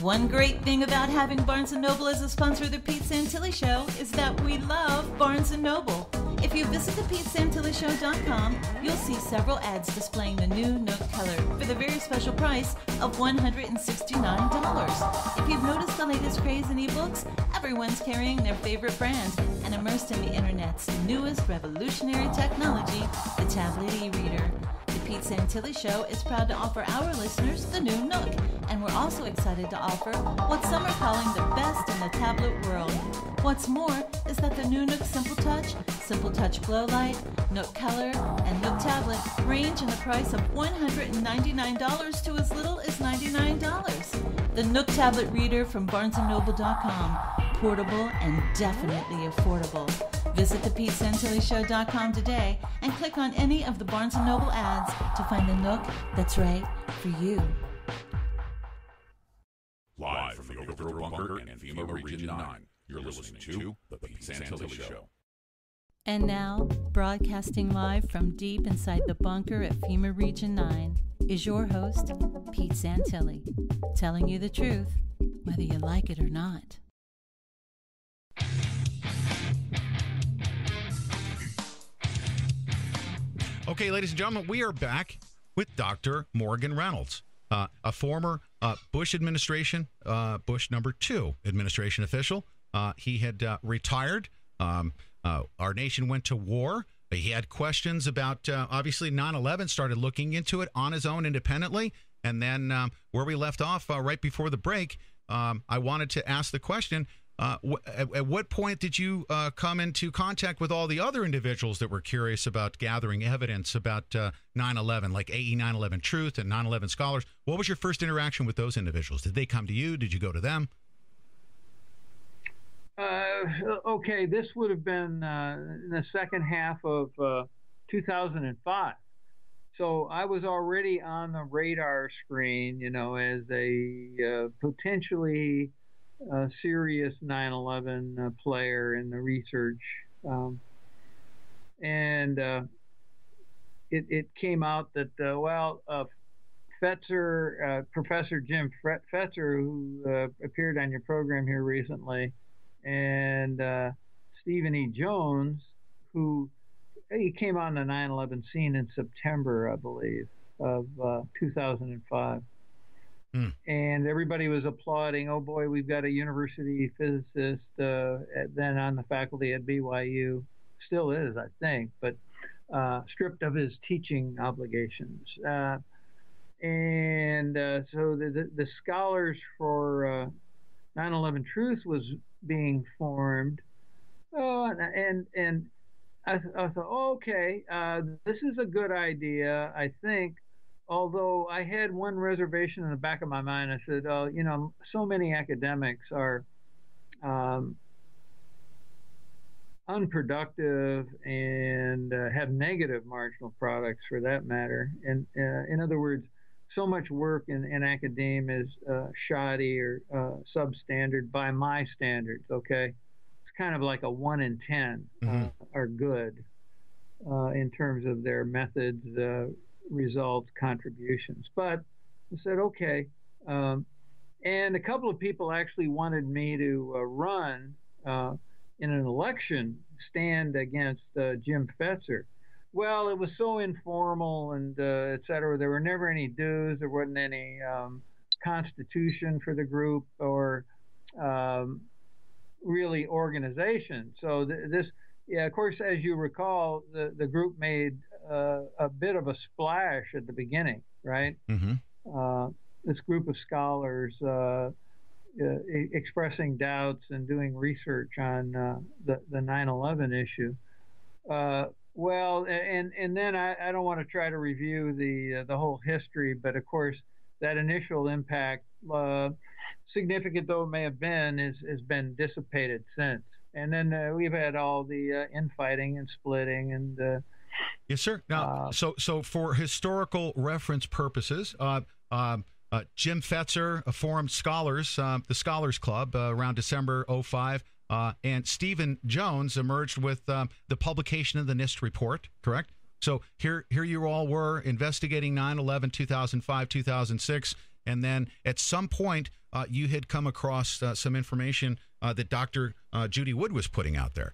One great thing about having Barnes & Noble as a sponsor of the Pete Santilli Show is that we love Barnes & Noble. If you visit thepetesantillishow.com, you'll see several ads displaying the new Note color for the very special price of $169. If you've noticed the latest craze in ebooks, everyone's carrying their favorite brand and immersed in the internet's newest revolutionary technology, the tablet e-reader. The Pete Santilli Show is proud to offer our listeners the new Nook, and we're also excited to offer what some are calling the best in the tablet world. What's more is that the new Nook Simple Touch Glow Light, Nook Color, and Nook Tablet range in the price of $199 to as little as $99. The Nook Tablet Reader from BarnesandNoble.com. Portable and definitely affordable. Visit thepetesantillishow.com today and click on any of the Barnes & Noble ads to find the Nook that's right for you. Live from the Overthrow Bunker and FEMA Region 9, you're listening to The Pete Santilli Show. And now, broadcasting live from deep inside the bunker at FEMA Region 9 is your host, Pete Santilli, telling you the truth, whether you like it or not. Okay, ladies and gentlemen, we are back with Dr. Morgan Reynolds, a former Bush administration, Bush #2 administration official. He had retired. Our nation went to war. He had questions about, obviously, 9/11, started looking into it on his own independently. And then where we left off right before the break, I wanted to ask the question, at what point did you come into contact with all the other individuals that were curious about gathering evidence about 9/11, like AE 9/11 Truth and 9/11 Scholars? What was your first interaction with those individuals? Did they come to you? Did you go to them? Okay, this would have been in the second half of 2005. So I was already on the radar screen, you know, as a potentially serious 9/11 player in the research. And it came out that, Fetzer, Professor Jim Fetzer, who appeared on your program here recently, and Stephen E. Jones, who he came on the 9/11 scene in September, I believe, of 2005. And everybody was applauding, oh boy, we've got a university physicist then on the faculty at BYU, still is, I think, but stripped of his teaching obligations. So the scholars for 9/11 Truth was being formed. And I thought, oh, okay, this is a good idea, I think. Although I had one reservation in the back of my mind. I said, oh, so many academics are unproductive and have negative marginal products for that matter. And in other words, so much work in academia is shoddy or substandard by my standards, okay? It's kind of like a 1 in 10 are good in terms of their methods, results, contributions. But I said, okay. And a couple of people actually wanted me to run in an election, stand against Jim Fetzer. Well, it was so informal and et cetera. There were never any dues. There wasn't any constitution for the group or really organization. So this, yeah, of course, as you recall, the group made a bit of a splash at the beginning, right? This group of scholars expressing doubts and doing research on the 9/11 issue. Well, and then I don't want to try to review the whole history, but of course that initial impact, significant though it may have been, has been dissipated since. And then we've had all the infighting and splitting and. Yes, sir. Now, so for historical reference purposes, Jim Fetzer formed Scholars, the Scholars Club, around December 2005. And Stephen Jones emerged with the publication of the NIST report, correct? So here you all were investigating 9/11, 2005, 2006, and then at some point you had come across some information that Dr. Judy Wood was putting out there.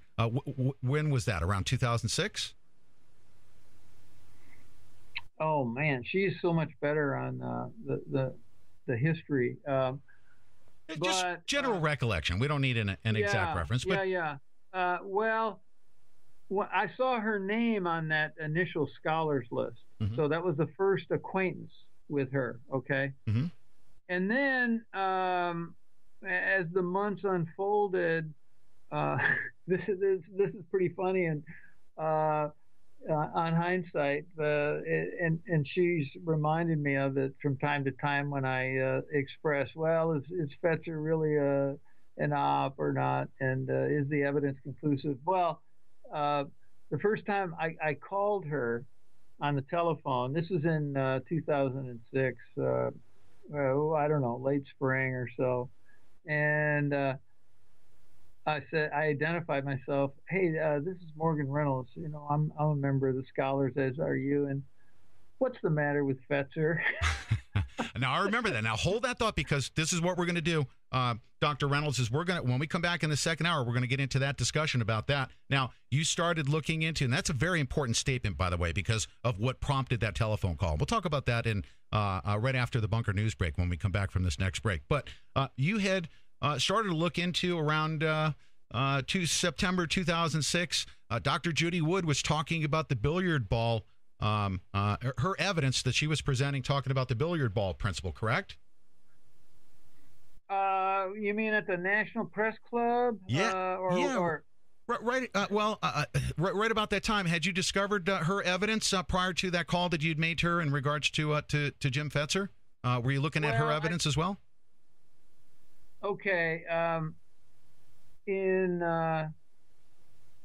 When was that? Around 2006? Oh man, she's so much better on the history. Just general recollection. We don't need an exact reference. But well, I saw her name on that initial scholars list. So that was the first acquaintance with her, okay? And then as the months unfolded, this is pretty funny and on hindsight, and she's reminded me of it from time to time when I express, well, is Fetzer really an op or not, and is the evidence conclusive? Well, the first time I called her on the telephone, this was in 2006, I don't know, late spring or so, and I said, I identified myself. Hey, this is Morgan Reynolds. I'm a member of the Scholars, as are you. And what's the matter with Fetzer? Now I remember that. Now hold that thought, because this is what we're going to do, Dr. Reynolds. Is when we come back in the second hour, we're going to get into that discussion about that. Now you started looking into, and that's a very important statement, by the way, because of what prompted that telephone call. We'll talk about that in right after the Bunker News break when we come back from this next break. But you had started to look into around to September 2006. Dr. Judy Wood was talking about the billiard ball, her evidence that she was presenting, talking about the billiard ball principle, correct? You mean at the National Press Club? Yeah. Right. Right about that time, had you discovered her evidence prior to that call that you'd made to her in regards to Jim Fetzer? Were you looking at her evidence as well? Okay.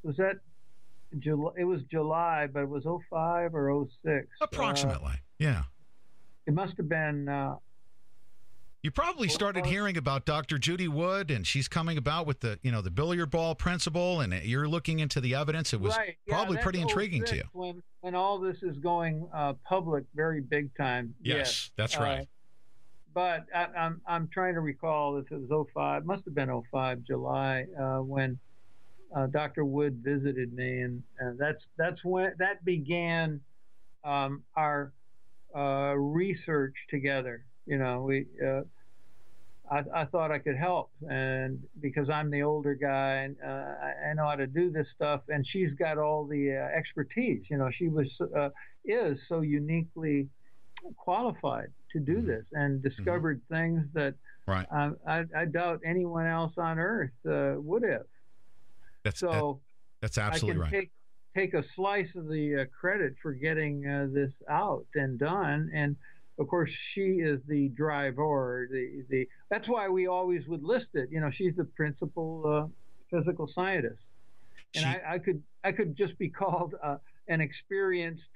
Was that July? It was July, but it was 2005 or 2006. Approximately. Yeah. It must have been. You probably started hearing about Dr. Judy Wood, and she's coming about with the billiard ball principle, and you're looking into the evidence. It was probably pretty intriguing to you. When all this is going public, very big time. Yes, that's right. But I'm trying to recall if it was 2005. Must have been 2005 July when Dr. Wood visited me, and that's when that began our research together. I thought I could help, and because I'm the older guy and I know how to do this stuff, and she's got all the expertise. She is so uniquely qualified to do this and discovered things that Right. I doubt anyone else on Earth would have. That's absolutely I can right. take a slice of the credit for getting this out and done, and of course she is the driver. That's why we always would list it. She's the principal physical scientist, and I could just be called an experienced,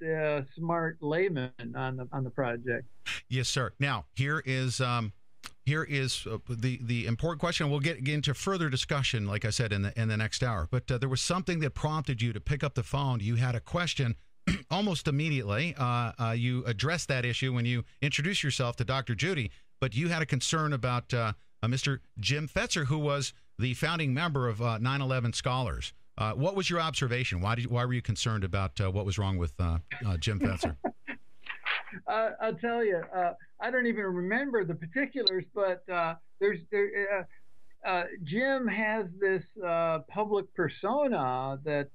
smart layman on the project. Yes, sir. Now here is the important question. We'll get into further discussion, like I said, in the next hour. But there was something that prompted you to pick up the phone. You had a question almost immediately. You addressed that issue when you introduced yourself to Dr. Judy, but you had a concern about Mr. Jim Fetzer, who was the founding member of 9/11 Scholars. What was your observation? Why were you concerned about what was wrong with Jim Fetzer? I'll tell you, I don't even remember the particulars, but Jim has this public persona that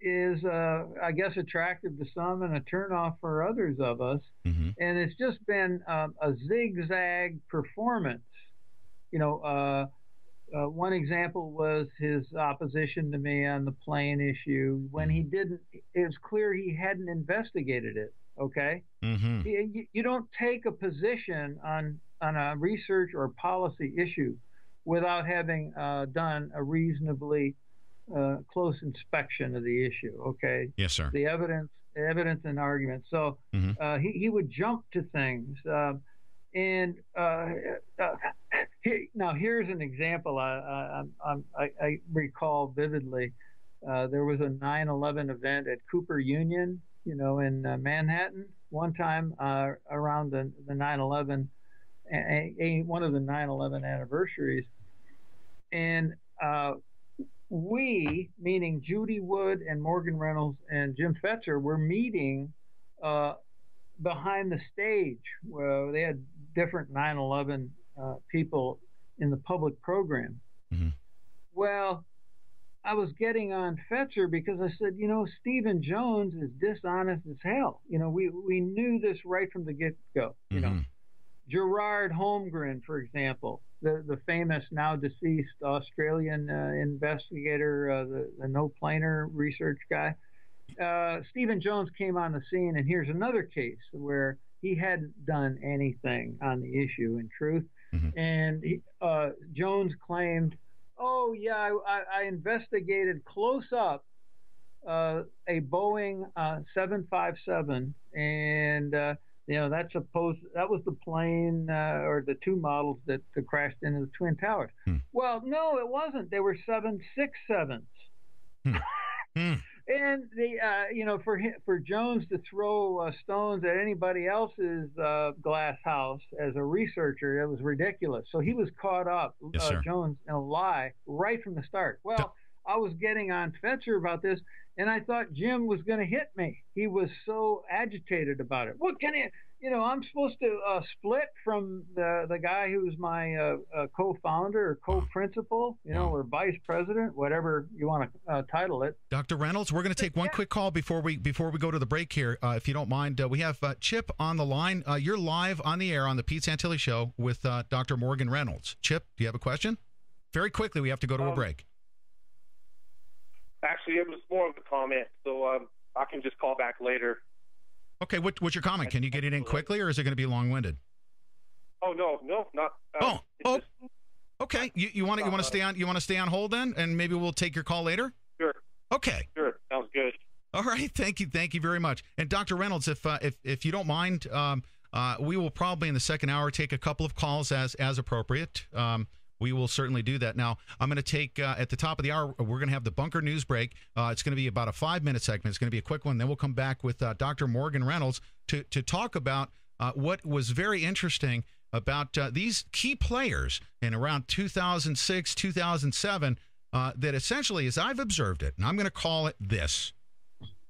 is, I guess, attractive to some and a turnoff for others of us. Mm-hmm. And it's just been a zigzag performance. One example was his opposition to me on the plane issue. When he didn't, it was clear he hadn't investigated it. Okay, mm-hmm. You don't take a position on a research or policy issue without having done a reasonably close inspection of the issue. Okay. Yes, sir. The evidence and arguments. So mm-hmm. He would jump to things. Now here's an example I recall vividly. There was a 9/11 event at Cooper Union, in Manhattan one time around the 9/11, one of the 9/11 anniversaries, and we, meaning Judy Wood and Morgan Reynolds and Jim Fetzer, were meeting behind the stage where they had different 9/11 people in the public program. Mm-hmm. Well, I was getting on Fetzer because I said, Stephen Jones is dishonest as hell. We knew this right from the get-go. Mm-hmm. Gerard Holmgren, for example, the famous now deceased Australian investigator, the no-planer research guy. Stephen Jones came on the scene, and here's another case where he hadn't done anything on the issue in truth. Mm-hmm. And Jones claimed, oh, yeah, I investigated close up a Boeing 757, and that was the plane or the two models that crashed into the Twin Towers. Well, no, it wasn't. They were 767s. And for Jones to throw stones at anybody else's glass house as a researcher, it was ridiculous. So he was caught up, yes, Jones, in a lie right from the start. Well, I was getting on Fetzer about this, and I thought Jim was going to hit me. He was so agitated about it. What can he? I'm supposed to split from the guy who's my co-founder or co-principal, or vice president, whatever you want to title it. Dr. Reynolds, we're going to take one quick call before we go to the break here, if you don't mind. We have Chip on the line. You're live on the air on the Pete Santilli Show with Dr. Morgan Reynolds. Chip, do you have a question? Very quickly, we have to go to a break. Actually, it was more of a comment, so I can just call back later. Okay, what's your comment? Can you get it in quickly, or is it going to be long-winded? Oh no, not. Okay. You want to stay on? You want to stay on hold then, and maybe we'll take your call later. Sure. Okay. Sure. Sounds good. All right. Thank you very much. And Dr. Reynolds, if you don't mind, we will probably in the second hour take a couple of calls as appropriate. We will certainly do that. Now, I'm going to take, at the top of the hour, we're going to have the bunker news break. It's going to be about a 5-minute segment. It's going to be a quick one. Then we'll come back with Dr. Morgan Reynolds to talk about what was very interesting about these key players in around 2006, 2007, that essentially, as I've observed it, and I'm going to call it this,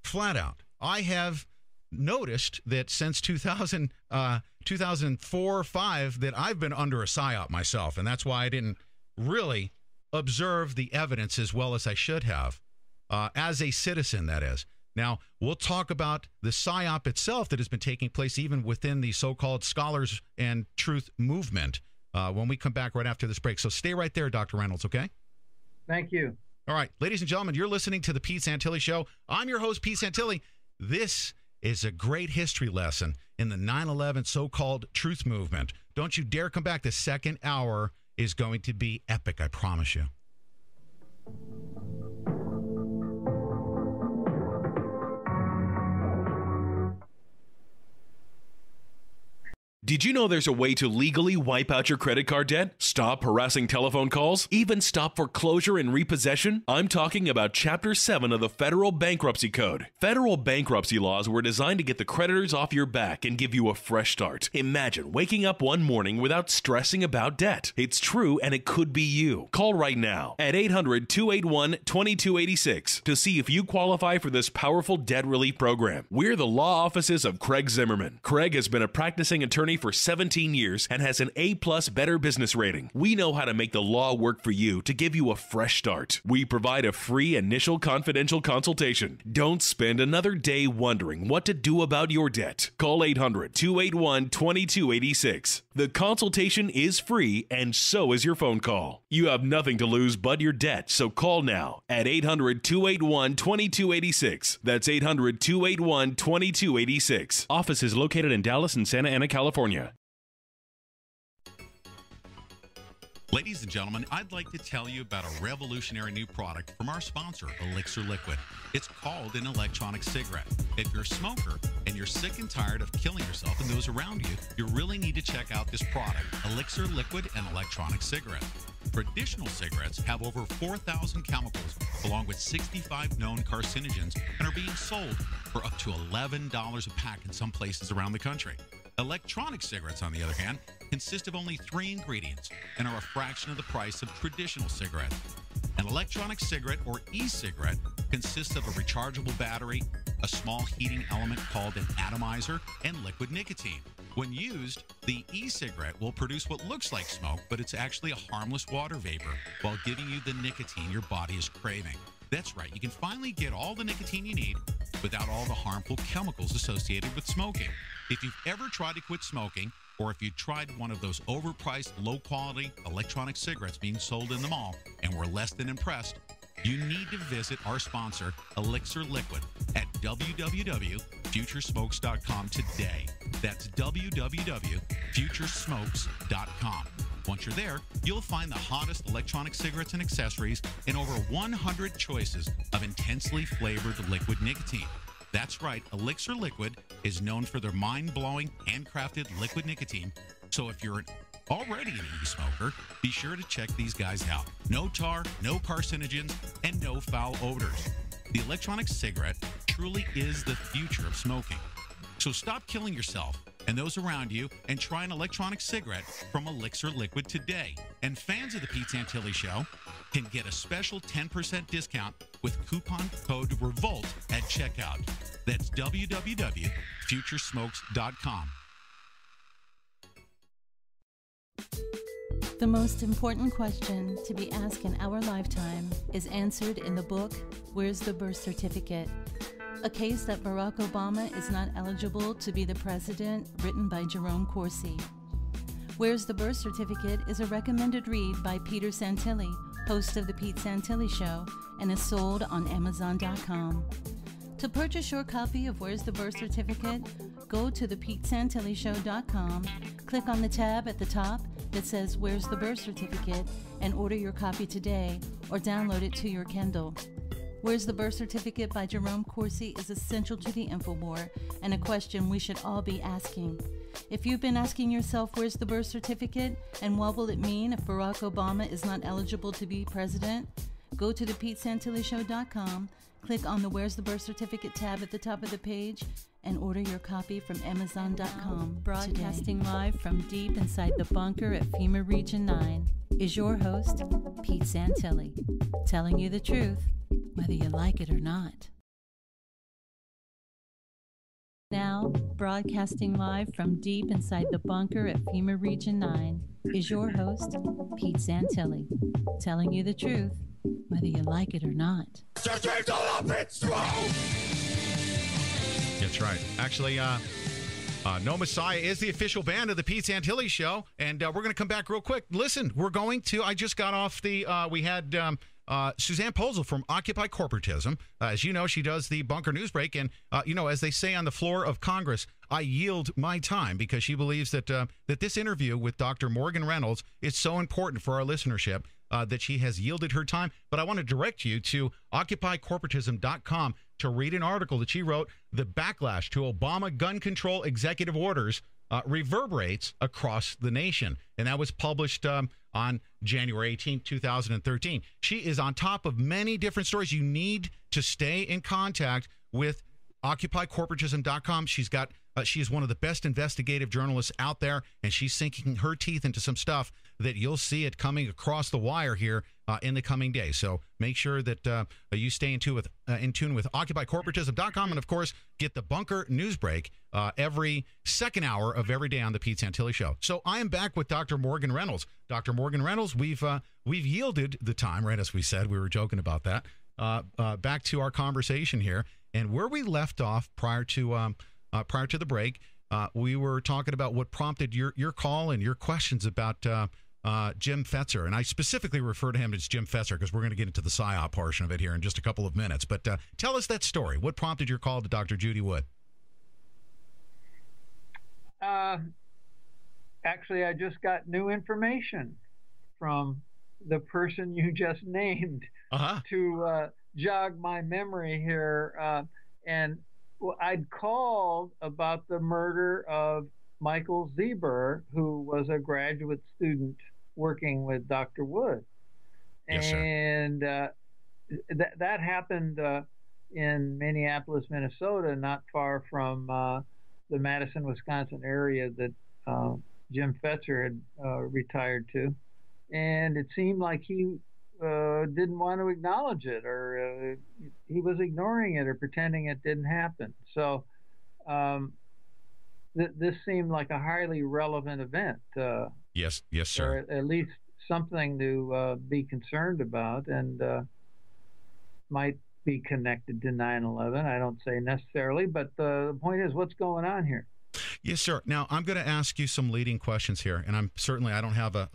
flat out, I have noticed that since 2004 or 5 that I've been under a psyop myself, and that's why I didn't really observe the evidence as well as I should have as a citizen, that is. Now, we'll talk about the PSYOP itself that has been taking place even within the so-called scholars and truth movement when we come back right after this break. So stay right there, Dr. Reynolds, okay? Thank you. All right, ladies and gentlemen, you're listening to the Pete Santilli Show. I'm your host, Pete Santilli. This is a great history lesson in the 9/11 so-called truth movement. Don't you dare come back. The second hour is going to be epic, I promise you. Did you know there's a way to legally wipe out your credit card debt? Stop harassing telephone calls? Even stop foreclosure and repossession? I'm talking about Chapter 7 of the Federal Bankruptcy Code. Federal bankruptcy laws were designed to get the creditors off your back and give you a fresh start. Imagine waking up one morning without stressing about debt. It's true, and it could be you. Call right now at 800-281-2286 to see if you qualify for this powerful debt relief program. We're the law offices of Craig Zimmerman. Craig has been a practicing attorney for 17 years and has an A+ Better Business rating. We know how to make the law work for you to give you a fresh start. We provide a free initial confidential consultation. Don't spend another day wondering what to do about your debt. Call 800-281-2286. The consultation is free, and so is your phone call. You have nothing to lose but your debt, so call now at 800-281-2286. That's 800-281-2286. Office is located in Dallas and Santa Ana, California. Ladies and gentlemen, I'd like to tell you about a revolutionary new product from our sponsor, Elixir Liquid. It's called an electronic cigarette. If you're a smoker and you're sick and tired of killing yourself and those around you, you really need to check out this product, Elixir Liquid and Electronic Cigarette. Traditional cigarettes have over 4,000 chemicals, along with 65 known carcinogens, and are being sold for up to $11 a pack in some places around the country. Electronic cigarettes, on the other hand, consist of only 3 ingredients and are a fraction of the price of traditional cigarettes. An electronic cigarette, or e-cigarette, consists of a rechargeable battery, a small heating element called an atomizer, and liquid nicotine. When used, the e-cigarette will produce what looks like smoke, but it's actually a harmless water vapor while giving you the nicotine your body is craving. That's right, you can finally get all the nicotine you need without all the harmful chemicals associated with smoking. If you've ever tried to quit smoking, or if you tried one of those overpriced, low-quality electronic cigarettes being sold in the mall and were less than impressed, you need to visit our sponsor, Elixir Liquid, at www.futuresmokes.com today. That's www.futuresmokes.com. Once you're there, you'll find the hottest electronic cigarettes and accessories and over 100 choices of intensely flavored liquid nicotine. That's right, Elixir Liquid is known for their mind-blowing, handcrafted liquid nicotine. So if you're already an e-smoker, be sure to check these guys out. No tar, no carcinogens, and no foul odors. The electronic cigarette truly is the future of smoking. So stop killing yourself and those around you and try an electronic cigarette from Elixir Liquid today. And fans of the Pete Santilli Show can get a special 10% discount with coupon code REVOLT at checkout. That's www.futuresmokes.com. The most important question to be asked in our lifetime is answered in the book, Where's the Birth Certificate? A case that Barack Obama is not eligible to be the president, written by Jerome Corsi. Where's the Birth Certificate is a recommended read by Peter Santilli, host of The Pete Santilli Show, and is sold on Amazon.com. To purchase your copy of Where's the Birth Certificate, go to thepetesantillishow.com, click on the tab at the top that says Where's the Birth Certificate, and order your copy today or download it to your Kindle. Where's the Birth Certificate by Jerome Corsi is essential to the Infowar and a question we should all be asking. If you've been asking yourself where's the birth certificate and what will it mean if Barack Obama is not eligible to be president, go to thepetesantillishow.com, click on the Where's the Birth Certificate tab at the top of the page, and order your copy from Amazon.com. Broadcasting live from deep inside the bunker at FEMA Region 9 is your host, Pete Santilli, telling you the truth, whether you like it or not. Now, broadcasting live from deep inside the bunker at FEMA Region 9 is your host, Pete Santilli, telling you the truth, whether you like it or not. That's right. Actually, No Messiah is the official band of the Pete Santilli Show, and we're going to come back real quick. Listen, we're going to, I just got off the, we had Suzanne Posel from Occupy Corporatism. As you know, she does the Bunker News Break, and, as they say on the floor of Congress, I yield my time because she believes that that this interview with Dr. Morgan Reynolds is so important for our listenership that she has yielded her time. But I want to direct you to OccupyCorporatism.com to read an article that she wrote, The Backlash to Obama Gun Control Executive Orders Reverberates Across the Nation. And that was published on January 18, 2013. She is on top of many different stories. You need to stay in contact with OccupyCorporatism.com. She is one of the best investigative journalists out there, and she's sinking her teeth into some stuff that you'll see it coming across the wire here in the coming days. So make sure that you stay in tune with OccupyCorporatism.com, and of course get the Bunker News Break every second hour of every day on the Pete Santilli Show. So I am back with Dr. Morgan Reynolds. Dr. Morgan Reynolds, we've yielded the time, right as we said. We were joking about that. Back to our conversation here, and where we left off prior to the break, we were talking about what prompted your call and your questions about Jim Fetzer. And I specifically refer to him as Jim Fetzer because we're going to get into the PSYOP portion of it here in just a couple of minutes. But tell us that story. What prompted your call to Dr. Judy Wood? Actually, I just got new information from the person you just named to jog my memory here. And I'd called about the murder of Michael Zieber, who was a graduate student working with Dr. Wood. Yes, sir. And that happened in Minneapolis, Minnesota, not far from the Madison, Wisconsin area that Jim Fetzer had retired to. And it seemed like he didn't want to acknowledge it, or he was ignoring it or pretending it didn't happen. So this seemed like a highly relevant event. Yes, sir. Or at least something to be concerned about, and might be connected to 9/11. I don't say necessarily, but the point is, what's going on here? Yes, sir. Now, I'm going to ask you some leading questions here, and I don't have a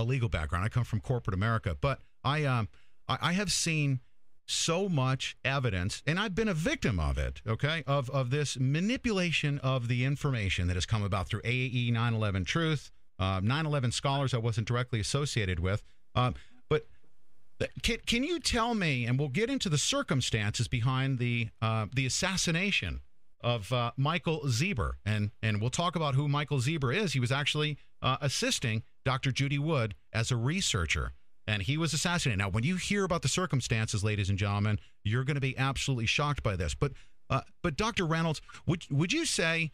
legal background. I come from corporate America, but I have seen so much evidence, and I've been a victim of it, okay, of this manipulation of the information that has come about through AAE 9/11 Truth, 9/11 Scholars I wasn't directly associated with, but can you tell me, and we'll get into the circumstances behind the assassination of Michael Zieber, and we'll talk about who Michael Zieber is. He was actually assisting Dr. Judy Wood as a researcher, and he was assassinated. Now, when you hear about the circumstances, ladies and gentlemen, you're going to be absolutely shocked by this. But Dr. Reynolds, would you say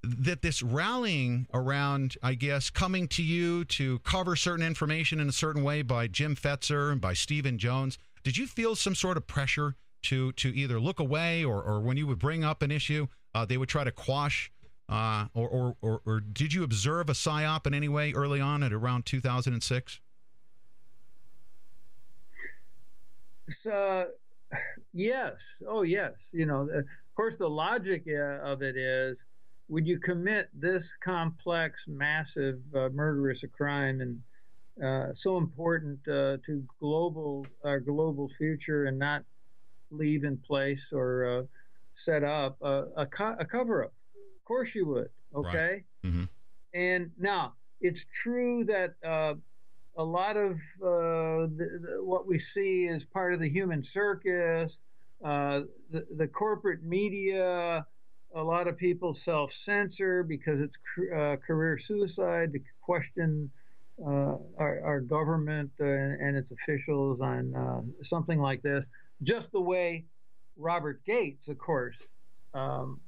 that this rallying around, I guess, coming to you to cover certain information in a certain way by Jim Fetzer and by Stephen Jones, did you feel some sort of pressure to either look away, or when you would bring up an issue, they would try to quash, or did you observe a PSYOP in any way early on at around 2006? So, yes. Oh, yes. Of course, the logic of it is, would you commit this complex, massive, murderous a crime and so important to our global future and not leave in place or set up a cover-up? Of course you would, okay? Right. Mm-hmm. And now, it's true that a lot of what we see is part of the human circus, the corporate media. A lot of people self-censor because it's career suicide to question our government and its officials on something like this. Just the way Robert Gates, of course,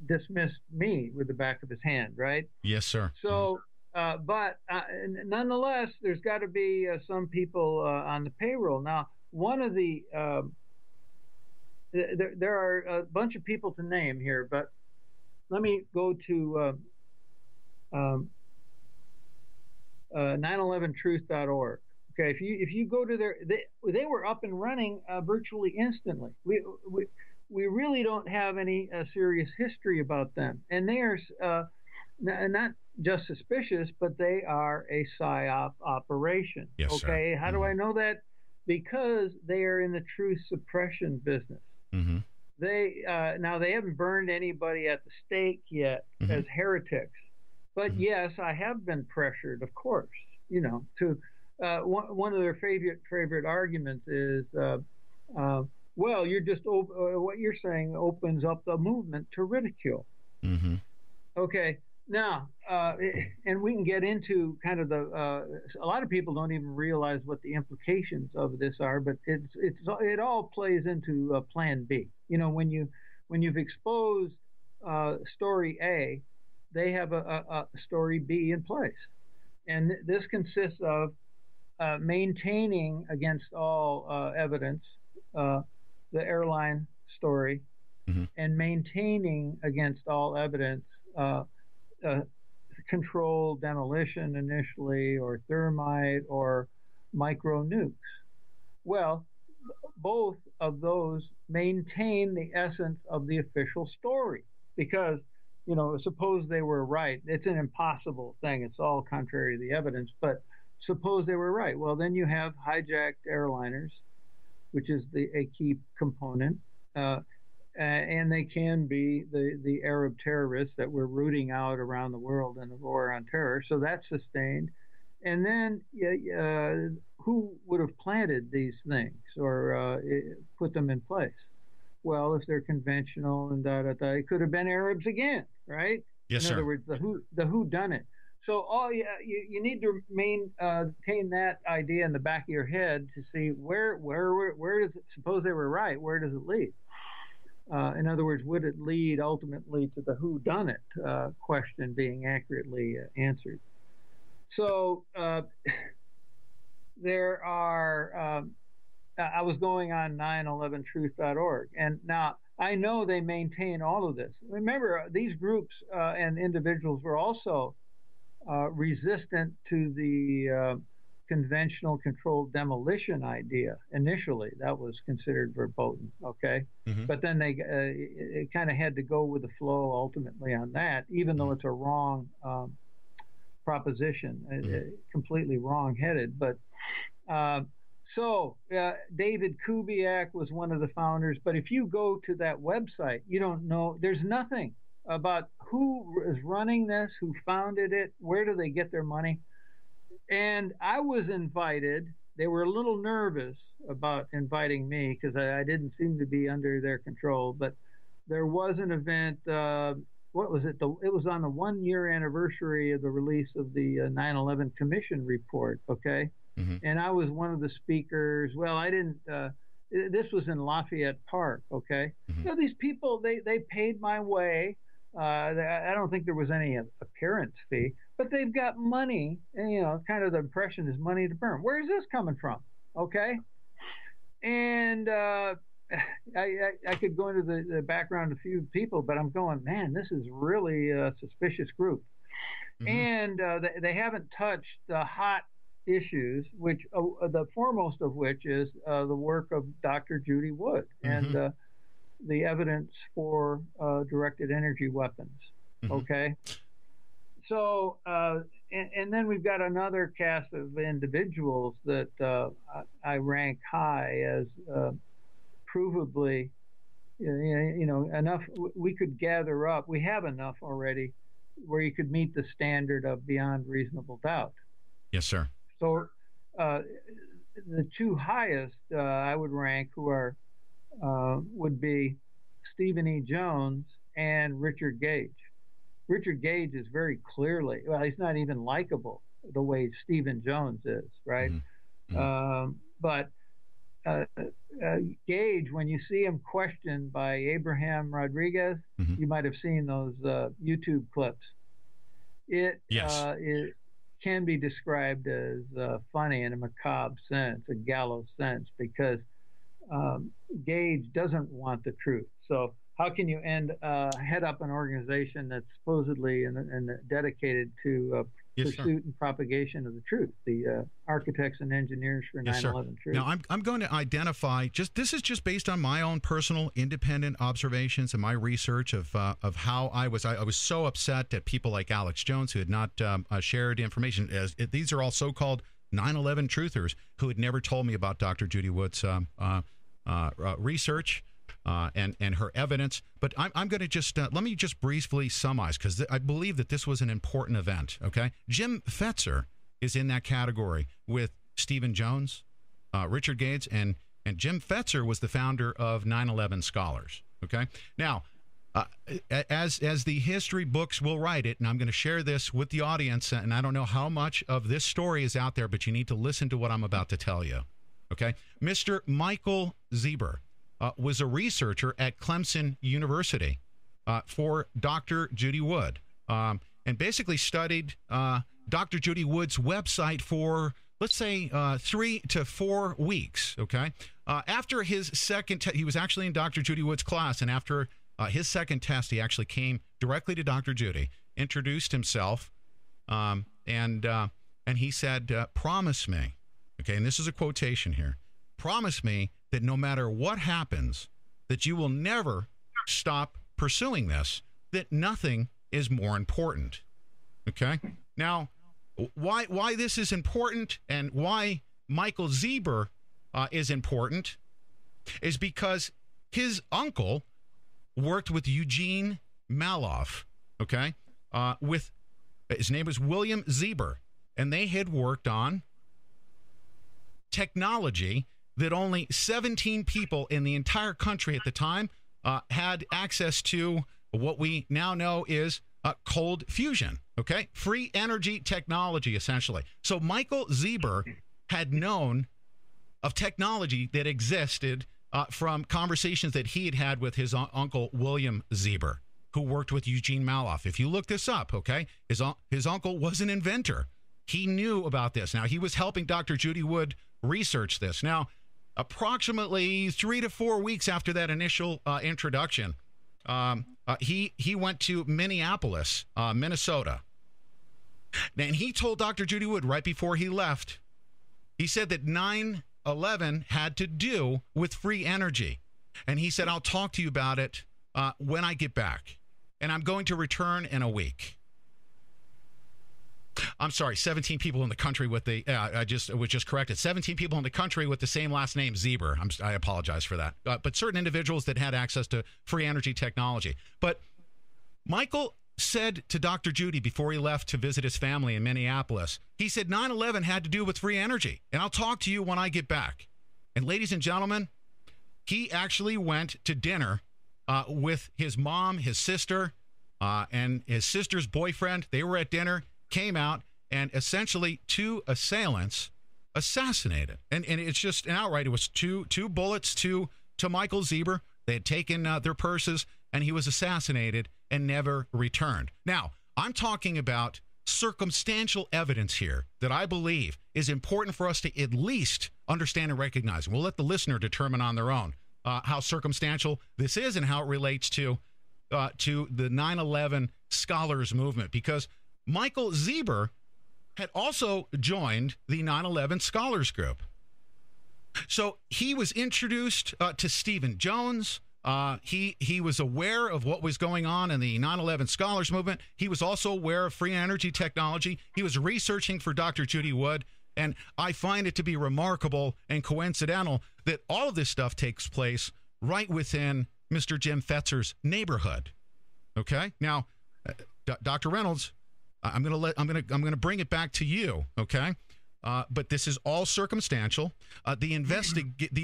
dismissed me with the back of his hand, right? Yes, sir. So, but nonetheless, there's got to be some people on the payroll. Now, one of the there are a bunch of people to name here, but let me go to 911truth.org. Okay, if you go to they were up and running virtually instantly. we really don't have any serious history about them. And they are not just suspicious, but they are a PSYOP operation. Yes, okay, sir. How do I know that? Because they are in the truth suppression business. Mm-hmm. They now they haven't burned anybody at the stake yet as heretics, but yes, I have been pressured, of course. To one of their favorite arguments is, well, you're just what you're saying opens up the movement to ridicule. Mm-hmm. Okay, now, and we can get into kind of a lot of people don't even realize what the implications of this are, but it all plays into Plan B. When you've exposed story A, they have a story B in place, and this consists of maintaining against all evidence the airline story, and maintaining against all evidence controlled demolition initially, or thermite, or micro nukes. Well, both of those maintain the essence of the official story, because suppose they were right. It's an impossible thing. It's all contrary to the evidence, but suppose they were right. Well, then you have hijacked airliners, which is a key component, and they can be the Arab terrorists that we're rooting out around the world in the war on terror. So that's sustained. And then who would have planted these things or put them in place? Well, if they're conventional and it could have been Arabs again, right? Yes, sir. In other words, the who done it. So you need to maintain that idea in the back of your head to see where does it, suppose they were right, where does it lead? In other words, would it lead ultimately to the who done it question being accurately answered? So there are, I was going on 911truth.org, and now I know they maintain all of this. Remember, these groups and individuals were also resistant to the conventional controlled demolition idea initially. That was considered verboten, okay? But then it kind of had to go with the flow ultimately on that, even though it's a wrong proposition, completely wrong-headed. But David Kubiak was one of the founders, but if you go to that website, you don't know, there's nothing about who is running this, who founded it, where do they get their money. And I was invited. They were a little nervous about inviting me because I didn't seem to be under their control, but there was an event, what was it? It was on the 1-year anniversary of the release of the 9/11 Commission report, okay? And I was one of the speakers. Well, I didn't, this was in Lafayette Park, okay? These people, they paid my way. I don't think there was any appearance fee, but they've got money, and kind of the impression is money to burn. Where is this coming from? Okay, and I could go into the background of a few people, but I'm going, man, this is really a suspicious group, and they haven't touched the hot issues, which the foremost of which is the work of Dr. Judy Wood and the evidence for directed energy weapons. Okay. So, and then we've got another cast of individuals that I rank high as provably, enough. We could gather up. We have enough already where you could meet the standard of beyond reasonable doubt. Yes, sir. So, the two highest I would rank who are would be Stephen E. Jones and Richard Gage. Richard Gage is very clearly, well, he's not even likable the way Stephen Jones is, right? But Gage, when you see him questioned by Abraham Rodriguez, you might have seen those YouTube clips. It can be described as funny in a macabre sense, a gallows sense, because Gage doesn't want the truth. So how can you head up an organization that's supposedly and dedicated to pursuit and propagation of the truth, the architects and engineers for 9/11 truth. Now, I'm going to identify, this is just based on my own personal independent observations and my research of how I was so upset at people like Alex Jones who had not shared information. These are all so-called 9/11 truthers who had never told me about Dr. Judy Wood's research and her evidence. But I'm going to just let me just briefly summarize, because I believe that this was an important event. Okay, Jim Fetzer is in that category with Stephen Jones, Richard Gates, and Jim Fetzer was the founder of 9/11 Scholars. Okay, now as the history books will write it, and I'm going to share this with the audience, and I don't know how much of this story is out there, but you need to listen to what I'm about to tell you. Okay, Mr. Michael Zieber was a researcher at Clemson University for Dr. Judy Wood, and basically studied Dr. Judy Wood's website for, let's say, 3 to 4 weeks. Okay, after his second he was actually in Dr. Judy Wood's class, and after his second test, he actually came directly to Dr. Judy, introduced himself, and he said, "Promise me." Okay, and this is a quotation here. "Promise me that no matter what happens, that you will never stop pursuing this, that nothing is more important." Okay? Now, why this is important and why Michael Zieber is important is because his uncle worked with Eugene Maloff, okay? His name was William Zieber, and they had worked on technology that only 17 people in the entire country at the time had access to. What we now know is cold fusion, okay? Free energy technology, essentially. So Michael Zieber had known of technology that existed from conversations that he had with his uncle William Zieber, who worked with Eugene Maloff. If you look this up, okay, his uncle was an inventor. He knew about this. Now, he was helping Dr. Judy Wood research this. Now, approximately 3 to 4 weeks after that initial introduction, he went to Minneapolis, Minnesota. And he told Dr. Judy Wood right before he left, he said that 9/11 had to do with free energy. And he said, "I'll talk to you about it when I get back. And I'm going to return in a week." I'm sorry, 17 people in the country with the, was just corrected. 17 people in the country with the same last name, Zieber. I apologize for that. But certain individuals that had access to free energy technology. But Michael said to Dr. Judy before he left to visit his family in Minneapolis, he said, 9/11 had to do with free energy, and I'll talk to you when I get back. And ladies and gentlemen, he actually went to dinner with his mom, his sister, and his sister's boyfriend. They were at dinner, came out, and essentially 2 assailants assassinated. And it's just an outright. It was two bullets to Michael Zieber. They had taken their purses, and he was assassinated and never returned. Now, I'm talking about circumstantial evidence here that I believe is important for us to at least understand and recognize. And we'll let the listener determine on their own how circumstantial this is and how it relates to the 9/11 scholars movement, because Michael Zieber had also joined the 9/11 Scholars Group. So he was introduced to Stephen Jones. He was aware of what was going on in the 9/11 Scholars Movement. He was also aware of free energy technology. He was researching for Dr. Judy Wood. And I find it to be remarkable and coincidental that all of this stuff takes place right within Mr. Jim Fetzer's neighborhood. Okay? Now, Dr. Reynolds, I'm going to bring it back to you, okay? But this is all circumstantial. The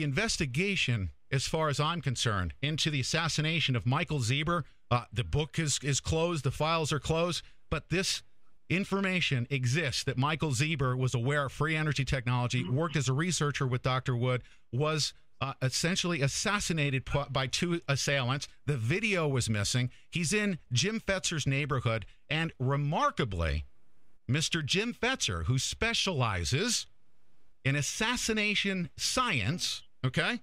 investigation, as far as I'm concerned, into the assassination of Michael Zieber, the book is closed, the files are closed, but this information exists that Michael Zieber was aware of free energy technology, worked as a researcher with Dr. Wood, was essentially assassinated by 2 assailants. The video was missing. He's in Jim Fetzer's neighborhood, and remarkably, Mr. Jim Fetzer, who specializes in assassination science, okay,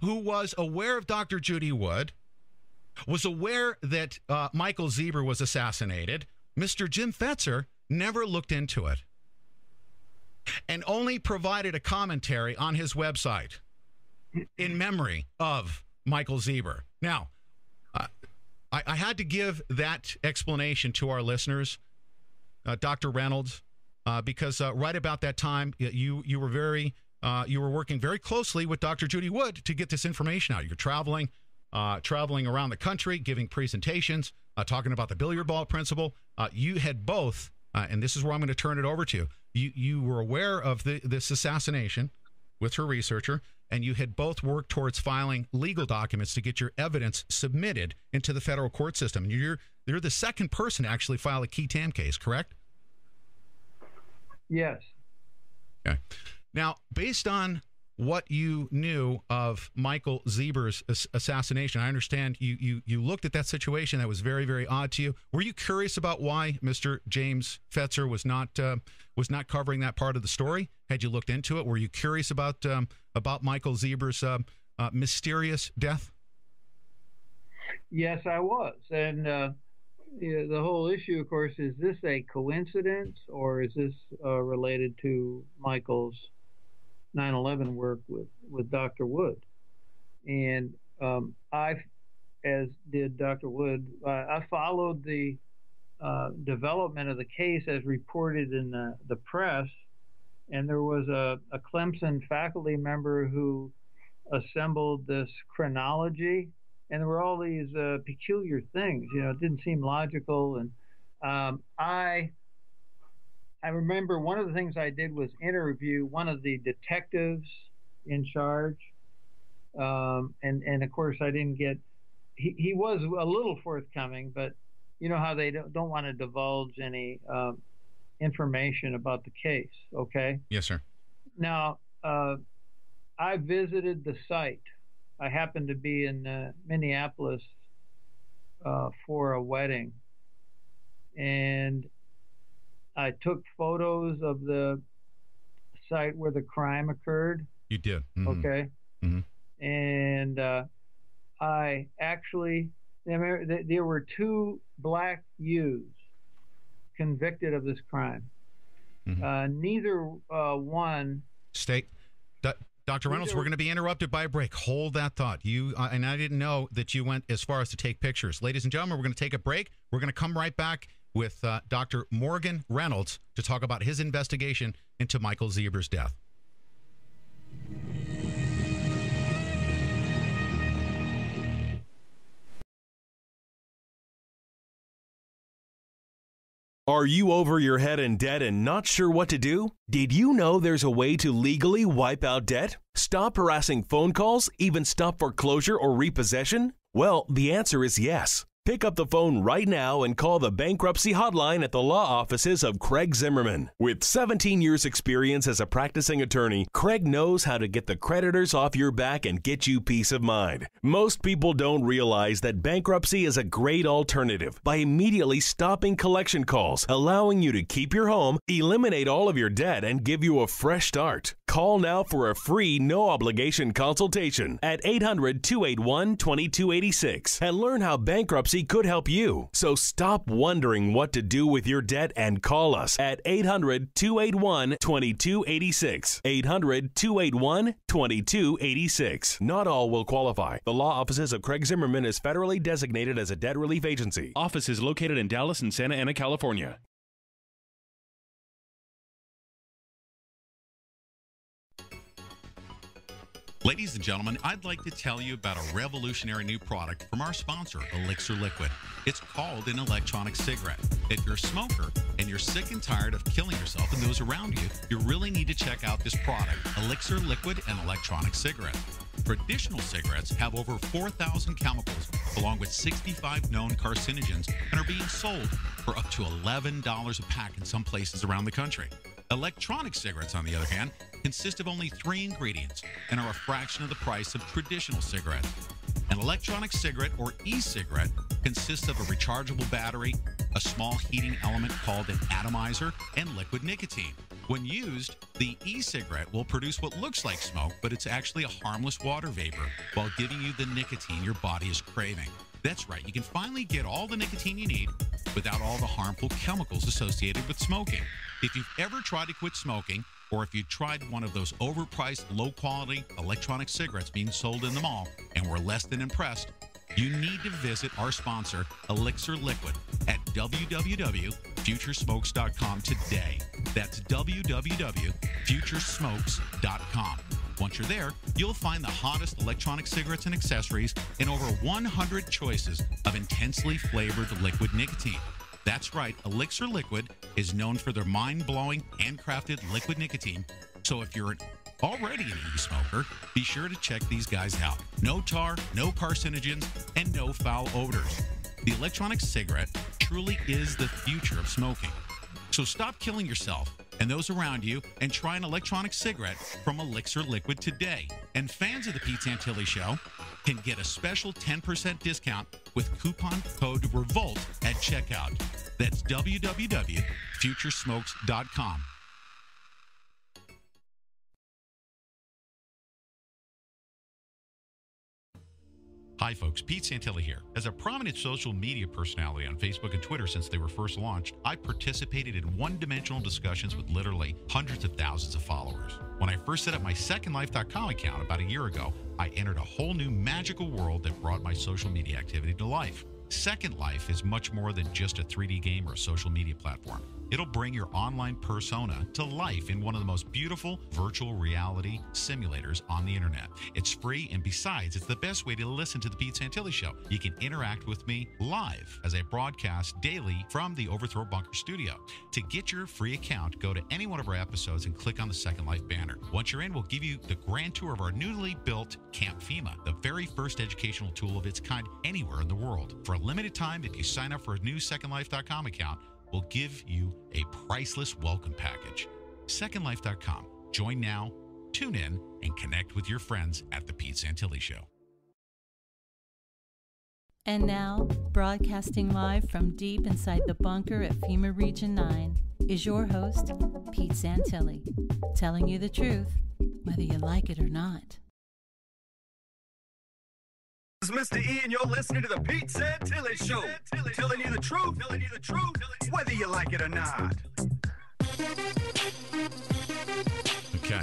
who was aware of Dr. Judy Wood, was aware that Michael Zieber was assassinated. Mr. Jim Fetzer never looked into it, and only provided a commentary on his website in memory of Michael Zieber. Now, I had to give that explanation to our listeners, Dr. Reynolds, because right about that time, you were working very closely with Dr. Judy Wood to get this information out. You're traveling around the country, giving presentations, talking about the billiard ball principle. You had both, and this is where I'm going to turn it over to. You were aware of this assassination with her researcher, and you had both worked towards filing legal documents to get your evidence submitted into the federal court system. You're the second person to actually file a key TAM case, correct? Yes. Okay. Now, based on what you knew of Michael Zieber's assassination, I understand you looked at that situation that was very, very odd to you. Were you curious about why Mr. James Fetzer was not covering that part of the story? Had you looked into it? Were you curious about Michael Zieber's mysterious death? Yes, I was. And the whole issue, of course, is this a coincidence, or is this related to Michael's 9/11 work with Dr. Wood? And as did Dr. Wood, I followed the development of the case as reported in the press, and there was a Clemson faculty member who assembled this chronology, and there were all these peculiar things. It didn't seem logical, and I remember one of the things I did was interview one of the detectives in charge, and of course I didn't get. He was a little forthcoming, but you know how they don't want to divulge any information about the case. Okay. Yes, sir. Now, I visited the site. I happened to be in Minneapolis for a wedding, and I took photos of the site where the crime occurred. You did. Mm-hmm. Okay. Mm-hmm. And I actually, there were 2 black youths convicted of this crime. Mm-hmm. Neither one. Dr. Reynolds, we're going to be interrupted by a break. Hold that thought. And I didn't know that you went as far as to take pictures. Ladies and gentlemen, we're going to take a break. We're going to come right back with Dr. Morgan Reynolds to talk about his investigation into Michael Zieber's death. Are you over your head in debt and not sure what to do? Did you know there's a way to legally wipe out debt? Stop harassing phone calls? Even stop foreclosure or repossession? Well, the answer is yes. Pick up the phone right now and call the bankruptcy hotline at the law offices of Craig Zimmerman. With 17 years experience as a practicing attorney, Craig knows how to get the creditors off your back and get you peace of mind. Most people don't realize that bankruptcy is a great alternative by immediately stopping collection calls, allowing you to keep your home, eliminate all of your debt, and give you a fresh start. Call now for a free, no-obligation consultation at 800-281-2286 and learn how bankruptcy could help you. So stop wondering what to do with your debt and call us at 800-281-2286. 800-281-2286. Not all will qualify. The law offices of Craig Zimmerman is federally designated as a debt relief agency. Office is located in Dallas and Santa Ana, California. Ladies and gentlemen, I'd like to tell you about a revolutionary new product from our sponsor, Elixir Liquid. It's called an electronic cigarette. If you're a smoker and you're sick and tired of killing yourself and those around you, you really need to check out this product, Elixir Liquid and Electronic Cigarette. Traditional cigarettes have over 4,000 chemicals, along with 65 known carcinogens, and are being sold for up to $11 a pack in some places around the country. Electronic cigarettes, on the other hand, consist of only 3 ingredients and are a fraction of the price of traditional cigarettes. An electronic cigarette, or e-cigarette, consists of a rechargeable battery, a small heating element called an atomizer, and liquid nicotine. When used, the e-cigarette will produce what looks like smoke, but it's actually a harmless water vapor while giving you the nicotine your body is craving. That's right, you can finally get all the nicotine you need without all the harmful chemicals associated with smoking. If you've ever tried to quit smoking, or if you tried one of those overpriced, low-quality electronic cigarettes being sold in the mall and were less than impressed, you need to visit our sponsor, Elixir Liquid, at www.futuresmokes.com today. That's www.futuresmokes.com. Once you're there, you'll find the hottest electronic cigarettes and accessories and over 100 choices of intensely flavored liquid nicotine. That's right, Elixir Liquid is known for their mind-blowing, handcrafted liquid nicotine. So if you're already an e-smoker, be sure to check these guys out. No tar, no carcinogens, and no foul odors. The electronic cigarette truly is the future of smoking. So stop killing yourself and those around you and try an electronic cigarette from Elixir Liquid today. And fans of the Pete Santilli Show can get a special 10% discount with coupon code REVOLT at checkout. That's www.futuresmokes.com. Hi folks, Pete Santilli here. As a prominent social media personality on Facebook and Twitter since they were first launched, I participated in one-dimensional discussions with literally hundreds of thousands of followers. When I first set up my SecondLife.com account about a year ago, I entered a whole new magical world that brought my social media activity to life. Second Life is much more than just a 3D game or a social media platform. It'll bring your online persona to life in one of the most beautiful virtual reality simulators on the internet. It's free, and besides, it's the best way to listen to the Pete Santilli Show. You can interact with me live as I broadcast daily from the Overthrow Bunker studio. To get your free account, go to any one of our episodes and click on the Second Life banner. Once you're in, we'll give you the grand tour of our newly built Camp FEMA, the very first educational tool of its kind anywhere in the world. For a limited time, if you sign up for a new SecondLife.com account, we'll give you a priceless welcome package. SecondLife.com. Join now, tune in, and connect with your friends at The Pete Santilli Show. And now, broadcasting live from deep inside the bunker at FEMA Region 9 is your host, Pete Santilli, telling you the truth, whether you like it or not. This is Mr. E, and you're listening to the Pete Santilli Show, telling you the truth, whether you like it or not. Okay,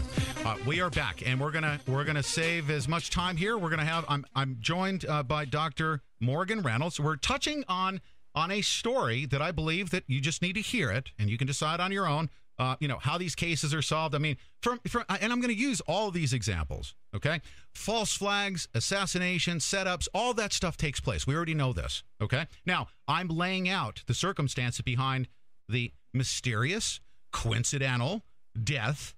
we are back, and we're gonna save as much time here. We're gonna have I'm joined by Dr. Morgan Reynolds. We're touching on a story that I believe that you just need to hear it, and you can decide on your own. How these cases are solved. I mean, and I'm going to use all of these examples, okay? False flags, assassination, setups, all that stuff takes place. We already know this, okay? Now, I'm laying out the circumstances behind the mysterious, coincidental death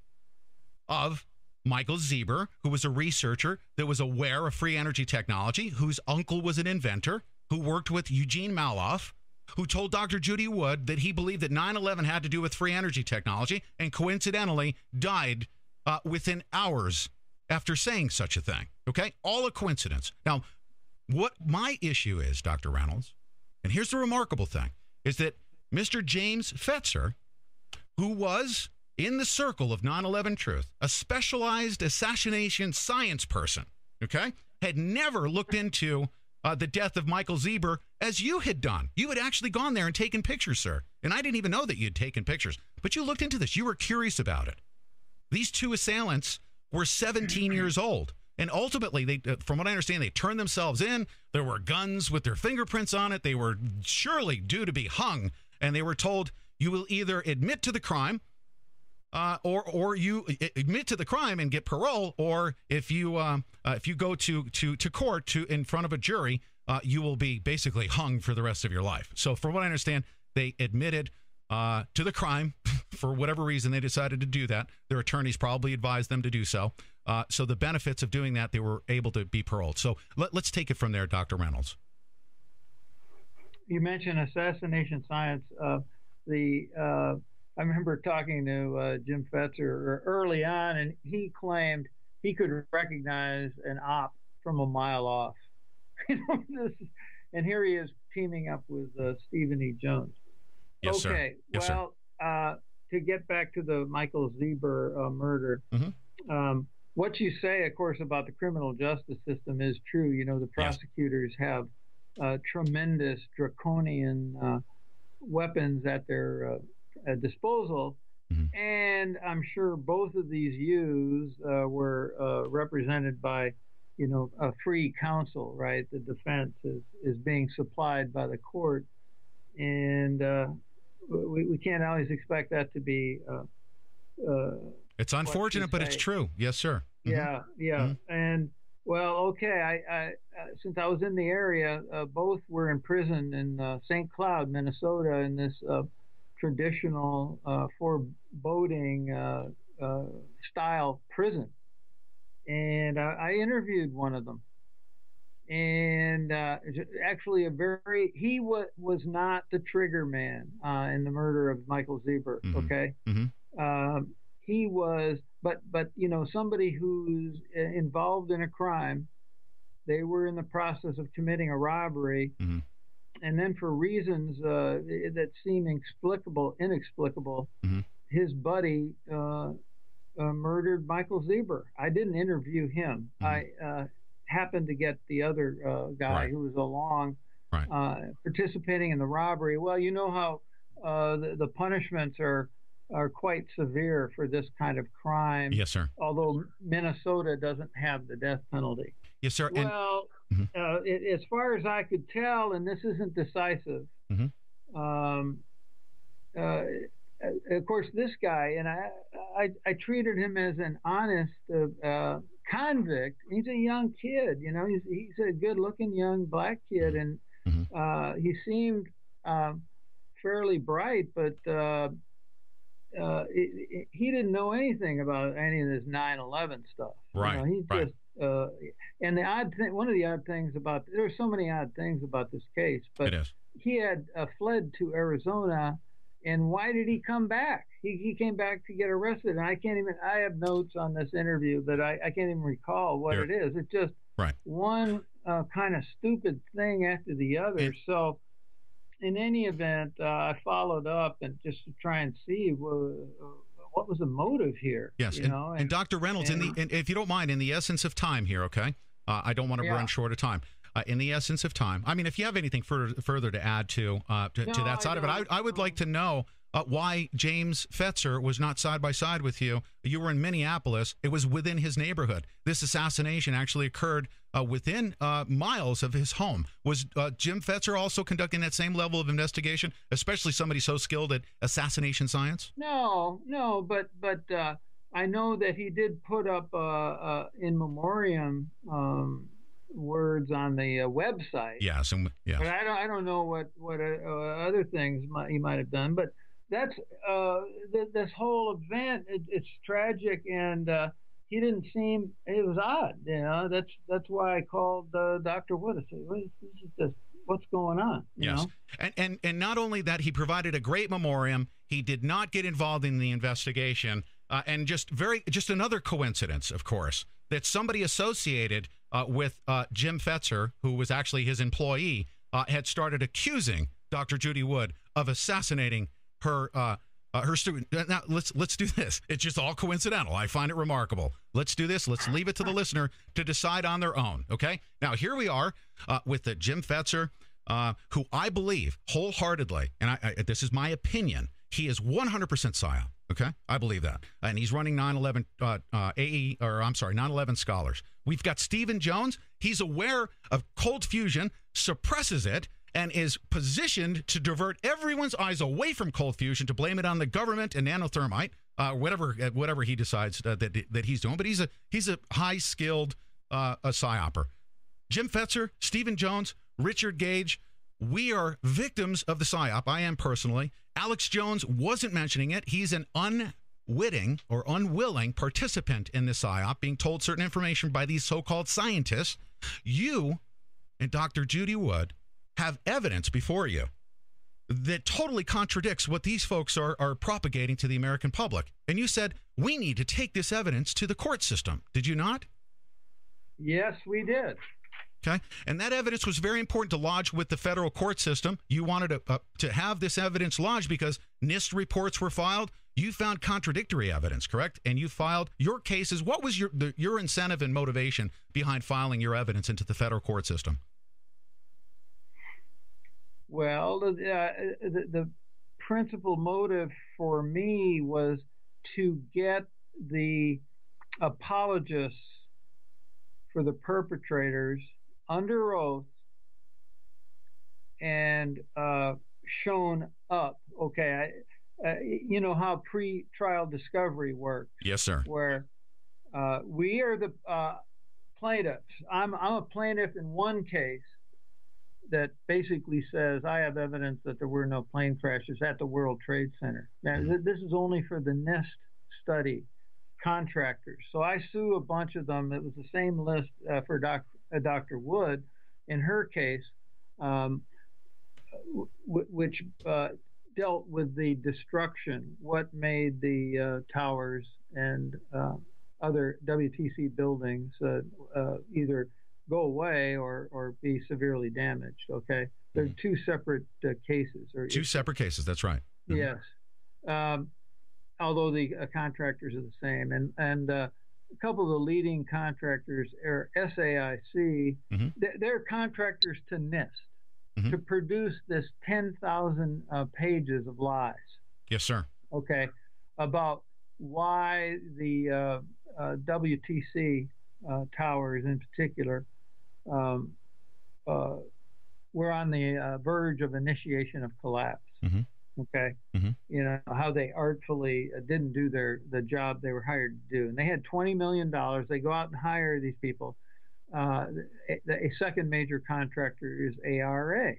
of Michael Zieber, who was a researcher that was aware of free energy technology, whose uncle was an inventor, who worked with Eugene Maloff, who told Dr. Judy Wood that he believed that 9/11 had to do with free energy technology, and coincidentally died within hours after saying such a thing. Okay? All a coincidence. Now, what my issue is, Dr. Reynolds, and here's the remarkable thing, is that Mr. James Fetzer, who was in the circle of 9/11 truth, a specialized assassination science person, okay, had never looked into the death of Michael Zieber as you had done. You had actually gone there and taken pictures, sir. And I didn't even know that you had taken pictures. But you looked into this. You were curious about it. These two assailants were 17 years old. And ultimately, they, from what I understand, they turned themselves in. There were guns with their fingerprints on it. They were surely due to be hung. And they were told, you will either admit to the crime or you admit to the crime and get parole, or if you go to court in front of a jury, you will be basically hung for the rest of your life. So from what I understand, they admitted to the crime. For whatever reason, they decided to do that. Their attorneys probably advised them to do so. So the benefits of doing that, they were able to be paroled. So let's take it from there, Dr. Reynolds. You mentioned assassination science. I remember talking to Jim Fetzer early on, and he claimed he could recognize an op from a mile off. And here he is teaming up with Stephen E. Jones. Yes, okay, sir. Yes, well, to get back to the Michael Zieber murder, what you say, of course, about the criminal justice system is true. You know, the prosecutors have tremendous draconian weapons at their disposal. Mm-hmm. And I'm sure both of these youths were represented by, a free counsel, right? The defense is being supplied by the court. And we can't always expect that to be. It's unfortunate, but it's true. Yes, sir. Yeah, yeah. Mm-hmm. And well, okay. I since I was in the area, both were in prison in St. Cloud, Minnesota, in this traditional foreboding style prison. And I interviewed one of them. And actually, he was not the trigger man in the murder of Michael Zieber. Mm-hmm. Okay, he was, but somebody who's involved in a crime. They were in the process of committing a robbery, mm-hmm. and then for reasons that seem inexplicable, mm-hmm. his buddy murdered Michael Zieber. I didn't interview him. Mm-hmm. I happened to get the other guy right. who was along participating in the robbery. Well, you know how the punishments are quite severe for this kind of crime. Yes, sir. Although Minnesota doesn't have the death penalty. Yes, sir. Well, as far as I could tell, and this isn't decisive, mm-hmm. Of course, this guy, and I treated him as an honest convict. He's a young kid, he's a good-looking young black kid, and mm-hmm. He seemed fairly bright, but he didn't know anything about any of this 9/11 stuff. Right. He just and the odd thing, one of the odd things there's so many odd things about this case, but it is. He had fled to Arizona. And why did he come back? He came back to get arrested. And I have notes on this interview, but I can't even recall what it is. It's just one kind of stupid thing after the other. So in any event, I followed up and just to try and see what was the motive here. Yes. And Dr. Reynolds, and if you don't mind, in the essence of time here, okay? I don't want to run short of time. In the essence of time, I mean, if you have anything further to add to that side of it, I would like to know why James Fetzer was not side by side with you. You were in Minneapolis. It was within his neighborhood. This assassination actually occurred within miles of his home. Was Jim Fetzer also conducting that same level of investigation, especially somebody so skilled at assassination science? No, but I know that he did put up in memoriam words on the website. Yes, but I don't know what other things he might have done. But that's this whole event. It's tragic, and he didn't seem. It was odd. That's why I called Dr. Wood. I said, what's going on? You know? And not only that, he provided a great memoriam. He did not get involved in the investigation, and just another coincidence, of course, that somebody associated with Jim Fetzer, who was actually his employee, had started accusing Dr. Judy Wood of assassinating her student. Now let's do this. It's just all coincidental. I find it remarkable. Let's do this. Let's leave it to the listener to decide on their own. Okay. Now here we are with the Jim Fetzer, who I believe wholeheartedly, and this is my opinion, he is 100% PSYOP. Okay, I believe that, and he's running 9/11 9/11 Scholars. We've got Stephen Jones. He's aware of cold fusion, suppresses it, and is positioned to divert everyone's eyes away from cold fusion to blame it on the government and nanothermite, whatever he decides that he's doing. But he's a high skilled PSYOPer. Jim Fetzer, Stephen Jones, Richard Gage. We are victims of the PSYOP. I am personally. Alex Jones wasn't mentioning it. He's an unwitting or unwilling participant in the PSYOP, being told certain information by these so-called scientists. You and Dr. Judy Wood have evidence before you that totally contradicts what these folks are propagating to the American public. And you said, we need to take this evidence to the court system. Did you not? Yes, we did. Okay, and that evidence was very important to lodge with the federal court system. You wanted to have this evidence lodged because NIST reports were filed. You found contradictory evidence, correct? And you filed your cases. What was your incentive and motivation behind filing your evidence into the federal court system? Well, the principal motive for me was to get the apologists for the perpetrators under oath and shown up. Okay, you know how pre-trial discovery works. Yes, sir. Where we are the plaintiffs. I'm a plaintiff in one case that basically says I have evidence that there were no plane crashes at the World Trade Center. Now, this is only for the NIST study contractors. So I sue a bunch of them. It was the same list for Dr. Wood in her case, which dealt with the destruction, what made the towers and other WTC buildings either go away or be severely damaged. Okay, they're two separate cases. Two separate cases. That's right. Yes. Although the contractors are the same, and a couple of the leading contractors are SAIC. They're contractors to NIST to produce this 10,000 pages of lies. Yes, sir. Okay, about why the WTC towers in particular were on the verge of initiation of collapse. Okay, you know how they artfully didn't do the job they were hired to do, and they had $20 million. They go out and hire these people. A second major contractor is ARA,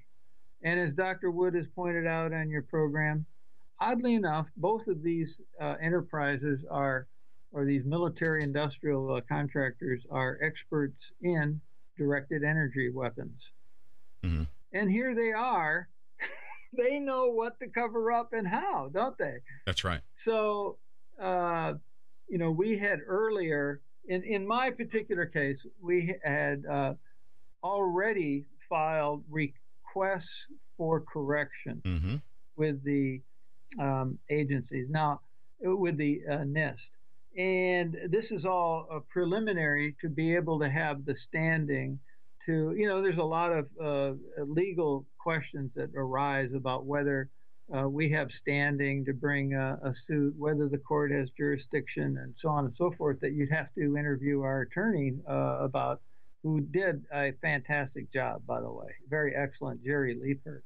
and as Dr. Wood has pointed out on your program, oddly enough, both of these enterprises or these military industrial contractors are experts in directed energy weapons. And here they are. They know what to cover up and how, don't they? That's right. So, you know, we had earlier, in my particular case, we had already filed requests for correction with the agencies, now with the NIST. And this is all preliminary to be able to have the standing to, you know, there's a lot of legal questions that arise about whether we have standing to bring a suit, whether the court has jurisdiction, and so on and so forth, that you'd have to interview our attorney about, who did a fantastic job, by the way. Very excellent, Jerry Leifert.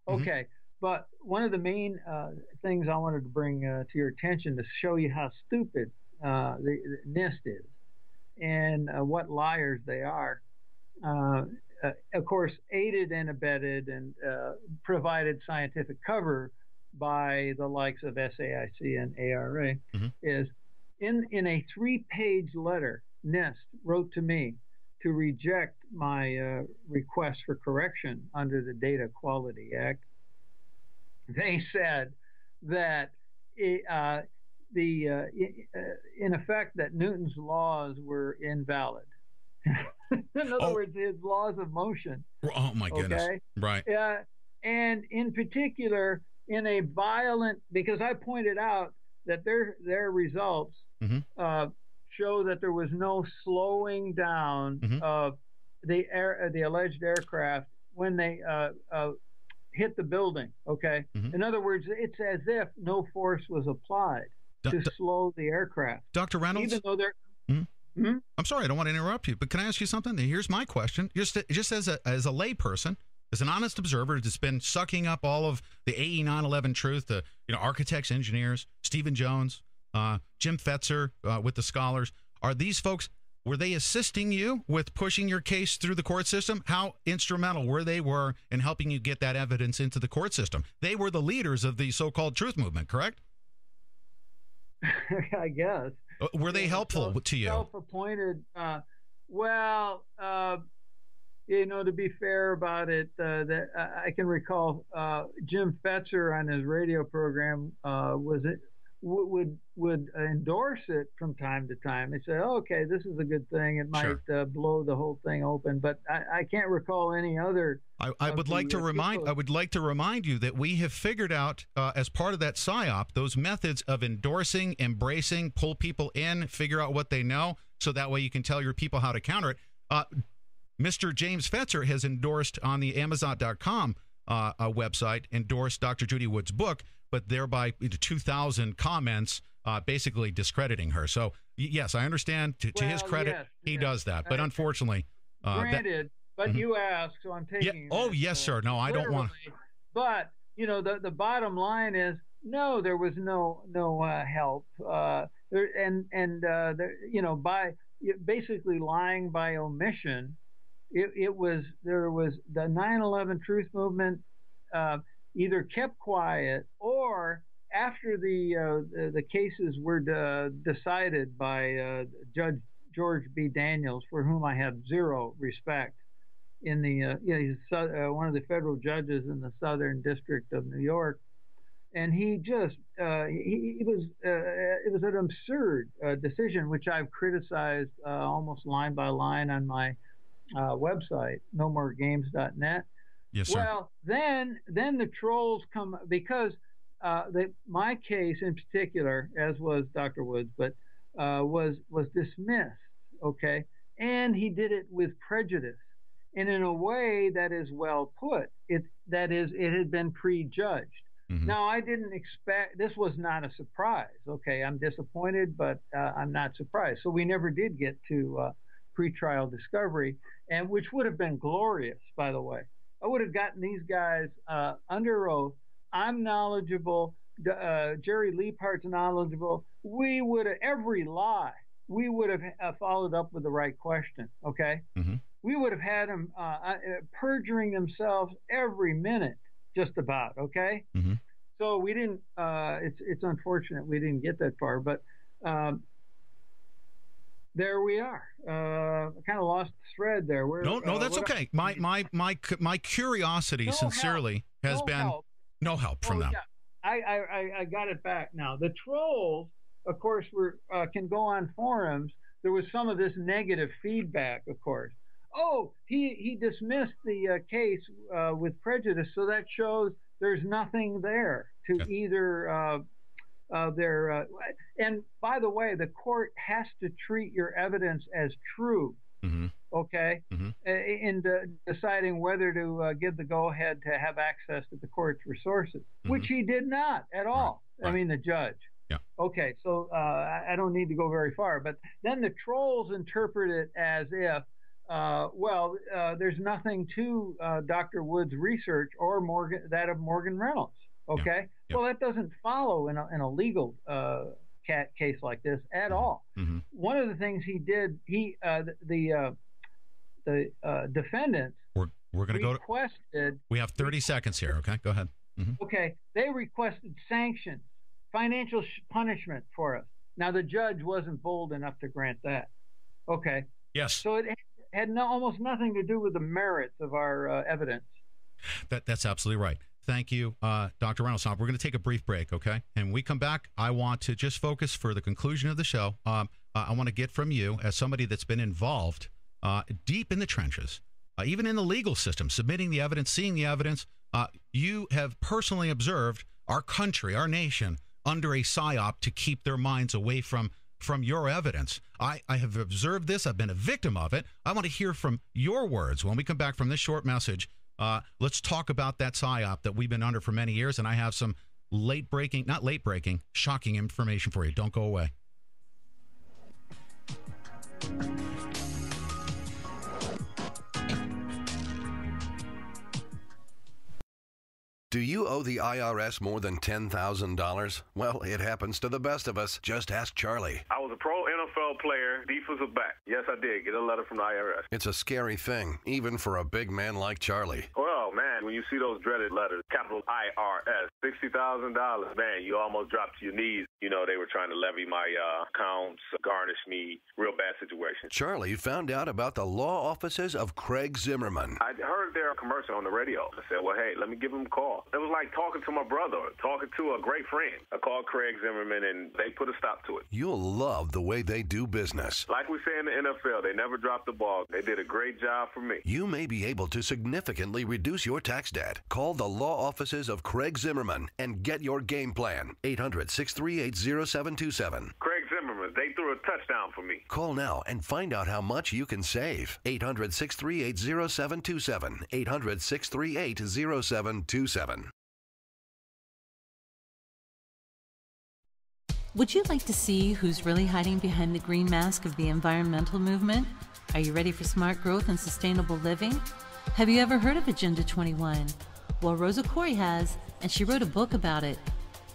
Okay, but one of the main things I wanted to bring to your attention to show you how stupid the NIST is and what liars they are. Of course, aided and abetted and provided scientific cover by the likes of SAIC and ARA, is in a 3-page letter, NIST wrote to me to reject my request for correction under the Data Quality Act. They said that in effect that Newton's laws were invalid. In other words, his laws of motion. Oh my goodness! Okay? Right. Yeah, and in particular, in a violent, because I pointed out that their results show that there was no slowing down of the alleged aircraft when they hit the building. Okay. In other words, it's as if no force was applied to slow the aircraft. Dr. Reynolds, even though they're I'm sorry, I don't want to interrupt you, but can I ask you something? Here's my question. Just as a layperson, as an honest observer that's been sucking up all of the AE 9/11 truth, the architects, engineers, Stephen Jones, Jim Fetzer with the scholars, are these folks, were they assisting you with pushing your case through the court system? How instrumental were they in helping you get that evidence into the court system? They were the leaders of the so-called truth movement, correct? I guess. Were they helpful to you? Self-appointed. Well, to be fair about it, that I can recall Jim Fetzer on his radio program would endorse it from time to time. They said, oh, "Okay, this is a good thing. It might blow the whole thing open." But I can't recall any other. I would like to remind you that we have figured out as part of that PSYOP those methods of endorsing, embracing, pull people in, figure out what they know, so that way you can tell your people how to counter it. Mr. James Fetzer has endorsed on the Amazon.com website endorsed Dr. Judy Wood's book, but thereby 2,000 comments basically discrediting her. So, yes, I understand. To his credit, he does that. But unfortunately... granted, but you asked, so I'm taking... Yeah. Oh, yes, sir. No, I don't want... But, the bottom line is, no, there was no help. By basically lying by omission, there was the 9/11 Truth Movement either kept quiet, or after the cases were decided by Judge George B. Daniels, for whom I have zero respect, in he's one of the federal judges in the Southern District of New York. And he just, it was an absurd decision, which I've criticized almost line by line on my website, nomoregames.net. Yes, sir. Well, then the trolls come, because my case in particular, as was Dr. Wood's, but was dismissed, okay? And he did it with prejudice, and in a way that is well put. It had been prejudged. Mm-hmm. Now, I didn't expect, this was not a surprise. Okay, I'm disappointed, but I'm not surprised. So we never did get to pretrial discovery, and which would have been glorious, by the way. I would have gotten these guys under oath. I'm knowledgeable. Jerry Leaphart's knowledgeable. We would have, every lie, we would have followed up with the right question, okay? Mm-hmm. We would have had them perjuring themselves every minute. Just about, okay? Mm-hmm. So we didn't, it's unfortunate we didn't get that far, but there we are. I kind of lost the thread there. No, that's okay. My curiosity, sincerely, has been no help from them. Yeah. I got it back now. The trolls, of course, can go on forums. There was some of this negative feedback, of course. Oh, he dismissed the case with prejudice, so that shows there's nothing there to either and by the way, the court has to treat your evidence as true, mm-hmm. okay, mm-hmm. In deciding whether to give the go-ahead to have access to the court's resources, mm-hmm. which he did not at all. Right. I mean, the judge. Yeah. Okay, so I don't need to go very far, but then the trolls interpret it as if, there's nothing to Dr. Wood's research or that of Morgan Reynolds. Okay, yeah. Yeah. Well, that doesn't follow in a legal case like this at all. Mm-hmm. One of the things he did, the defendants. We're going to requested. We have 30 seconds here. Okay, go ahead. Mm-hmm. Okay, they requested sanctions, financial punishment for us. Now the judge wasn't bold enough to grant that. Okay. Yes. So it had almost nothing to do with the merits of our evidence. That's absolutely right. Thank you, Dr. Reynolds. We're going to take a brief break, okay? And when we come back, I want to just focus for the conclusion of the show. I want to get from you, as somebody that's been involved deep in the trenches, even in the legal system, submitting the evidence, seeing the evidence. You have personally observed our country, our nation, under a psyop to keep their minds away from your evidence. I have observed this. I've been a victim of it. I want to hear from your words. When we come back from this short message, let's talk about that psyop that we've been under for many years. And I have some shocking information for you. Don't go away. Do you owe the IRS more than $10,000? Well, it happens to the best of us. Just ask Charlie. I was a pro NFL player, defensive back. Yes, I did get a letter from the IRS. It's a scary thing, even for a big man like Charlie. Well, man, when you see those dreaded letters, capital IRS, $60,000, man, you almost drop to your knees. You know, they were trying to levy my accounts, garnish me, real bad situation. Charlie found out about the law offices of Craig Zimmerman. I heard their commercial on the radio. I said, well, hey, let me give them a call. It was like talking to my brother, talking to a great friend. I called Craig Zimmerman, and they put a stop to it. You'll love the way they do business. Like we say in the NFL, they never dropped the ball. They did a great job for me. You may be able to significantly reduce your tax debt. Call the law offices of Craig Zimmerman and get your game plan. 800-638-0727. Craig Zimmerman. They threw a touchdown for me. Call now and find out how much you can save. 800-638-0727. 800-638-0727. Would you like to see who's really hiding behind the green mask of the environmental movement? Are you ready for smart growth and sustainable living? Have you ever heard of Agenda 21? Well, Rosa Koire has, and she wrote a book about it.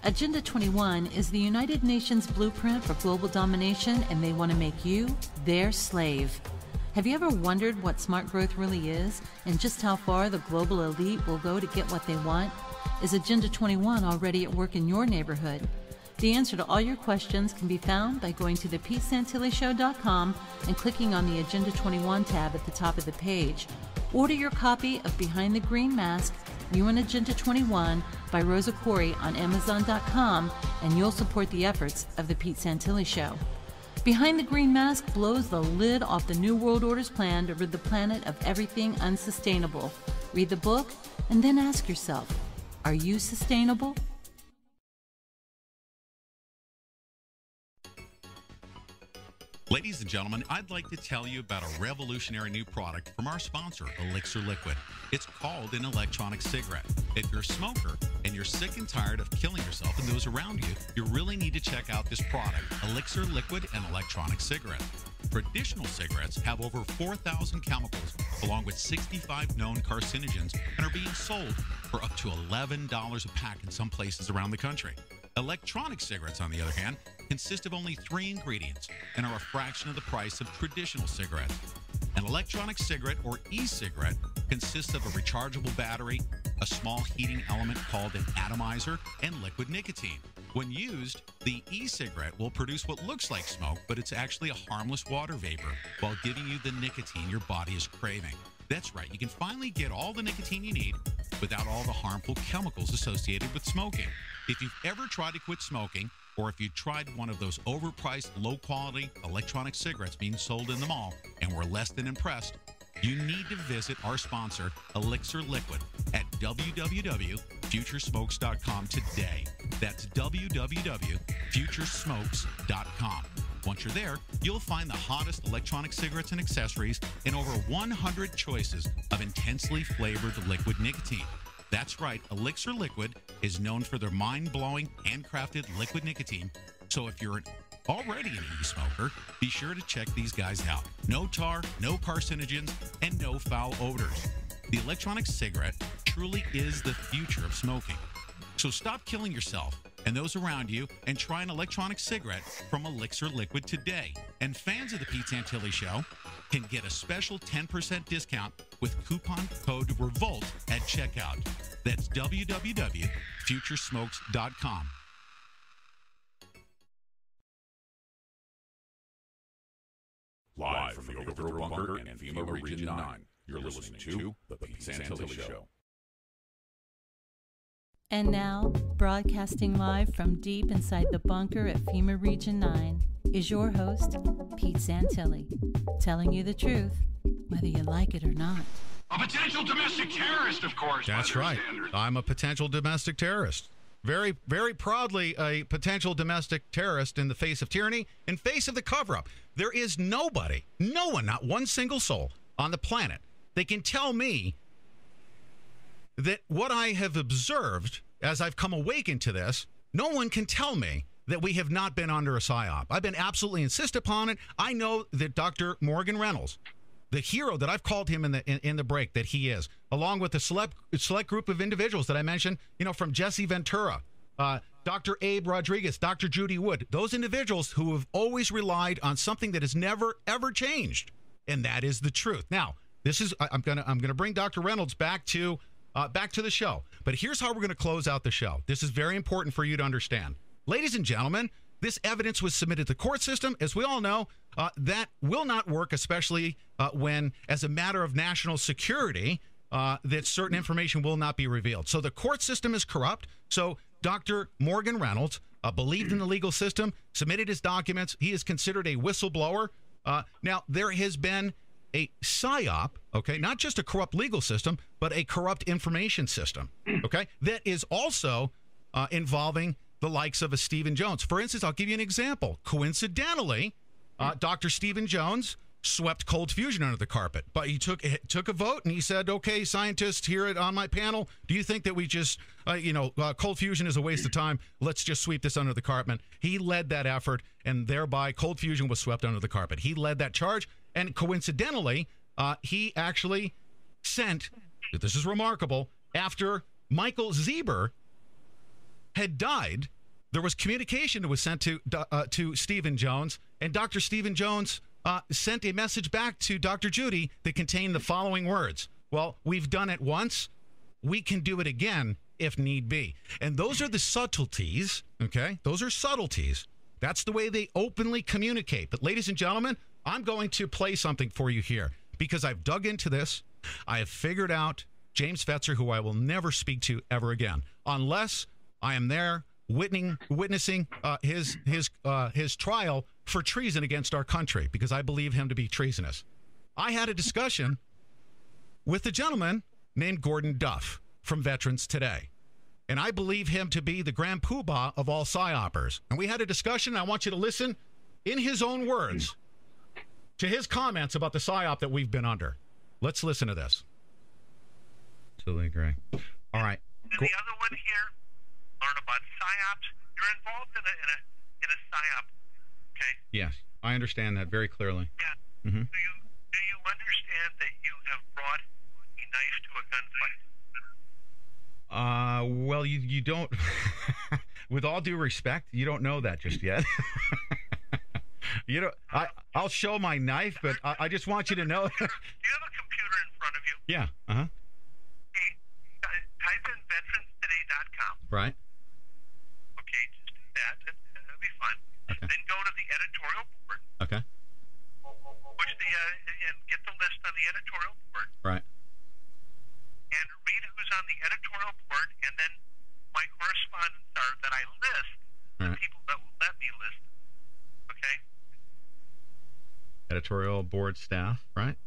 Agenda 21 is the United Nations blueprint for global domination, and they want to make you their slave. Have you ever wondered what smart growth really is and just how far the global elite will go to get what they want? Is Agenda 21 already at work in your neighborhood? The answer to all your questions can be found by going to thePeteSantilleShow.com and clicking on the Agenda 21 tab at the top of the page. Order your copy of Behind the Green Mask, You and Agenda 21 by Rosa Koire on Amazon.com, and you'll support the efforts of the Pete Santilli Show. Behind the Green Mask blows the lid off the New World Order's plan to rid the planet of everything unsustainable. Read the book and then ask yourself, are you sustainable? Ladies and gentlemen, I'd like to tell you about a revolutionary new product from our sponsor, Elixir Liquid. It's called an electronic cigarette. If you're a smoker and you're sick and tired of killing yourself and those around you, you really need to check out this product, Elixir Liquid and Electronic Cigarette. Traditional cigarettes have over 4,000 chemicals, along with 65 known carcinogens, and are being sold for up to $11 a pack in some places around the country. Electronic cigarettes, on the other hand, consist of only 3 ingredients and are a fraction of the price of traditional cigarettes. An electronic cigarette, or e-cigarette, consists of a rechargeable battery, a small heating element called an atomizer, and liquid nicotine. When used, the e-cigarette will produce what looks like smoke, but it's actually a harmless water vapor while giving you the nicotine your body is craving. That's right, you can finally get all the nicotine you need without all the harmful chemicals associated with smoking. If you've ever tried to quit smoking, or if you tried one of those overpriced, low-quality electronic cigarettes being sold in the mall and were less than impressed, you need to visit our sponsor, Elixir Liquid, at www.futuresmokes.com today. That's www.futuresmokes.com. Once you're there, you'll find the hottest electronic cigarettes and accessories and over 100 choices of intensely flavored liquid nicotine. That's right, Elixir Liquid is known for their mind-blowing, handcrafted liquid nicotine. So if you're already an e-smoker, be sure to check these guys out. No tar, no carcinogens, and no foul odors. The electronic cigarette truly is the future of smoking. So stop killing yourself and those around you and try an electronic cigarette from Elixir Liquid today. And fans of the Pete Santilli Show can get a special 10% discount with coupon code REVOLT at checkout. That's www.futuresmokes.com. Live from the Overthrow Bunker and FEMA Region 9, you're listening to The Pete Santilli Show. And now, broadcasting live from deep inside the bunker at FEMA Region 9, is your host, Pete Santilli, telling you the truth, whether you like it or not. A potential domestic terrorist, of course. That's right. I'm a potential domestic terrorist. Very, very proudly a potential domestic terrorist in the face of tyranny, in face of the cover-up. There is nobody, no one, not one single soul on the planet that can tell me that what I have observed as I've come awakened to this, no one can tell me that we have not been under a psyop. I've been absolutely insist upon it. I know that Dr. Morgan Reynolds, the hero that I've called him in the break that he is, along with the select group of individuals that I mentioned, from Jesse Ventura, Dr. Abe Rodriguez, Dr. Judy Wood, those individuals who have always relied on something that has never ever changed, and that is the truth. Now, I'm gonna bring Dr. Reynolds back to the show, but here's how we're going to close out the show. This is very important for you to understand, ladies and gentlemen. This evidence was submitted to the court system. As we all know, that will not work, especially when, as a matter of national security, that certain information will not be revealed. So the court system is corrupt. So Dr. Morgan Reynolds believed in the legal system, submitted his documents. He is considered a whistleblower. Now, there has been a PSYOP, okay, not just a corrupt legal system, but a corrupt information system, okay, that is also involving the likes of a Stephen Jones. For instance, I'll give you an example. Coincidentally, Dr. Stephen Jones swept cold fusion under the carpet. But he took a vote and he said, okay, scientists here on my panel, do you think that we just, cold fusion is a waste of time? Let's just sweep this under the carpet. He led that effort, and thereby cold fusion was swept under the carpet. He led that charge, and coincidentally, he actually sent, this is remarkable, after Michael Zieber had died, there was communication that was sent to Stephen Jones, and Dr. Stephen Jones sent a message back to Dr. Judy that contained the following words. Well, we've done it once. We can do it again if need be. And those are the subtleties, okay? Those are subtleties. That's the way they openly communicate. But ladies and gentlemen, I'm going to play something for you here because I've dug into this. I have figured out James Fetzer, who I will never speak to ever again, unless I am there witnessing his trial for treason against our country, because I believe him to be treasonous. I had a discussion with a gentleman named Gordon Duff from Veterans Today, and I believe him to be the grand poobah of all psyopers. And we had a discussion. I want you to listen in his own words to his comments about the psyop that we've been under. Let's listen to this. Totally agree. All right. And the other one here, learn about psyops. You're involved in a psyop, okay? Yes, I understand that very clearly. Yeah. Mm-hmm. Do you understand that you have brought a knife to a gunfight? Well, you don't. With all due respect, you don't know that just yet. You know, I'll show my knife, but I just want you to know. Do you have a computer in front of you? Yeah. Uh huh. Okay. Type in veteranstoday.com. Right. Okay, just do that. That'll be fun. Okay. Then go to the editorial board. Okay. And get the list on the editorial board. Right. And read who's on the editorial board, and then my correspondents are that I list the people that will let me list. Okay. Editorial board staff, right?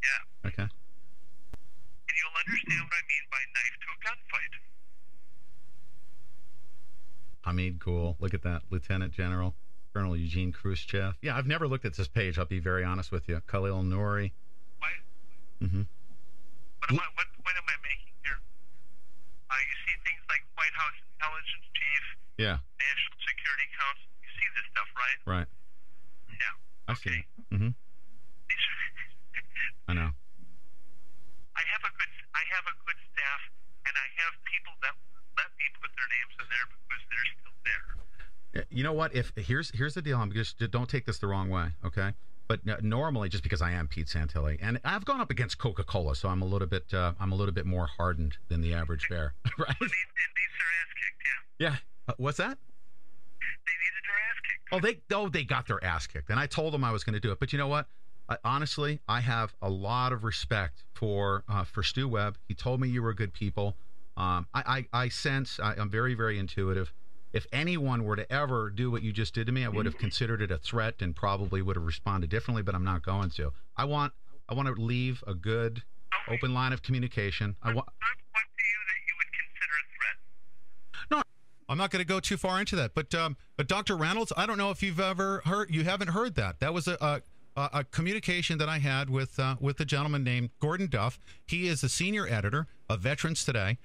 Yeah. Okay. And you'll understand what I mean by knife to a gunfight. Hamid Gul, look at that. Lieutenant General, Colonel Eugene Khrushchev. Yeah, I've never looked at this page, I'll be very honest with you. Khalil Nouri. What? Mm-hmm. What point am I making here? You see things like White House Intelligence Chief, yeah, National Security Council. You see this stuff, right? Right. Yeah. I see. Mm-hmm. I know. I have a good staff, and I have people that let me put their names in there because they're still there. You know what? If here's the deal. I'm just don't take this the wrong way, okay? But normally, just because I am Pete Santilli, and I've gone up against Coca-Cola, so I'm a little bit more hardened than the average bear, right? It needs their ass kicked, yeah. Yeah. What's that? They needed their ass kicked. They got their ass kicked, and I told them I was going to do it. But you know what? Honestly, I have a lot of respect for Stu Webb. He told me you were good people. I sense I'm very, very intuitive. If anyone were to ever do what you just did to me, I would have considered it a threat and probably would have responded differently, but I'm not going to. I want to leave a good, open line of communication. What to you that you would consider a threat? No, I'm not going to go too far into that. But Dr. Reynolds, I don't know if you've ever heard. You haven't heard that. That was a communication that I had with a gentleman named Gordon Duff. He is the senior editor of Veterans Today.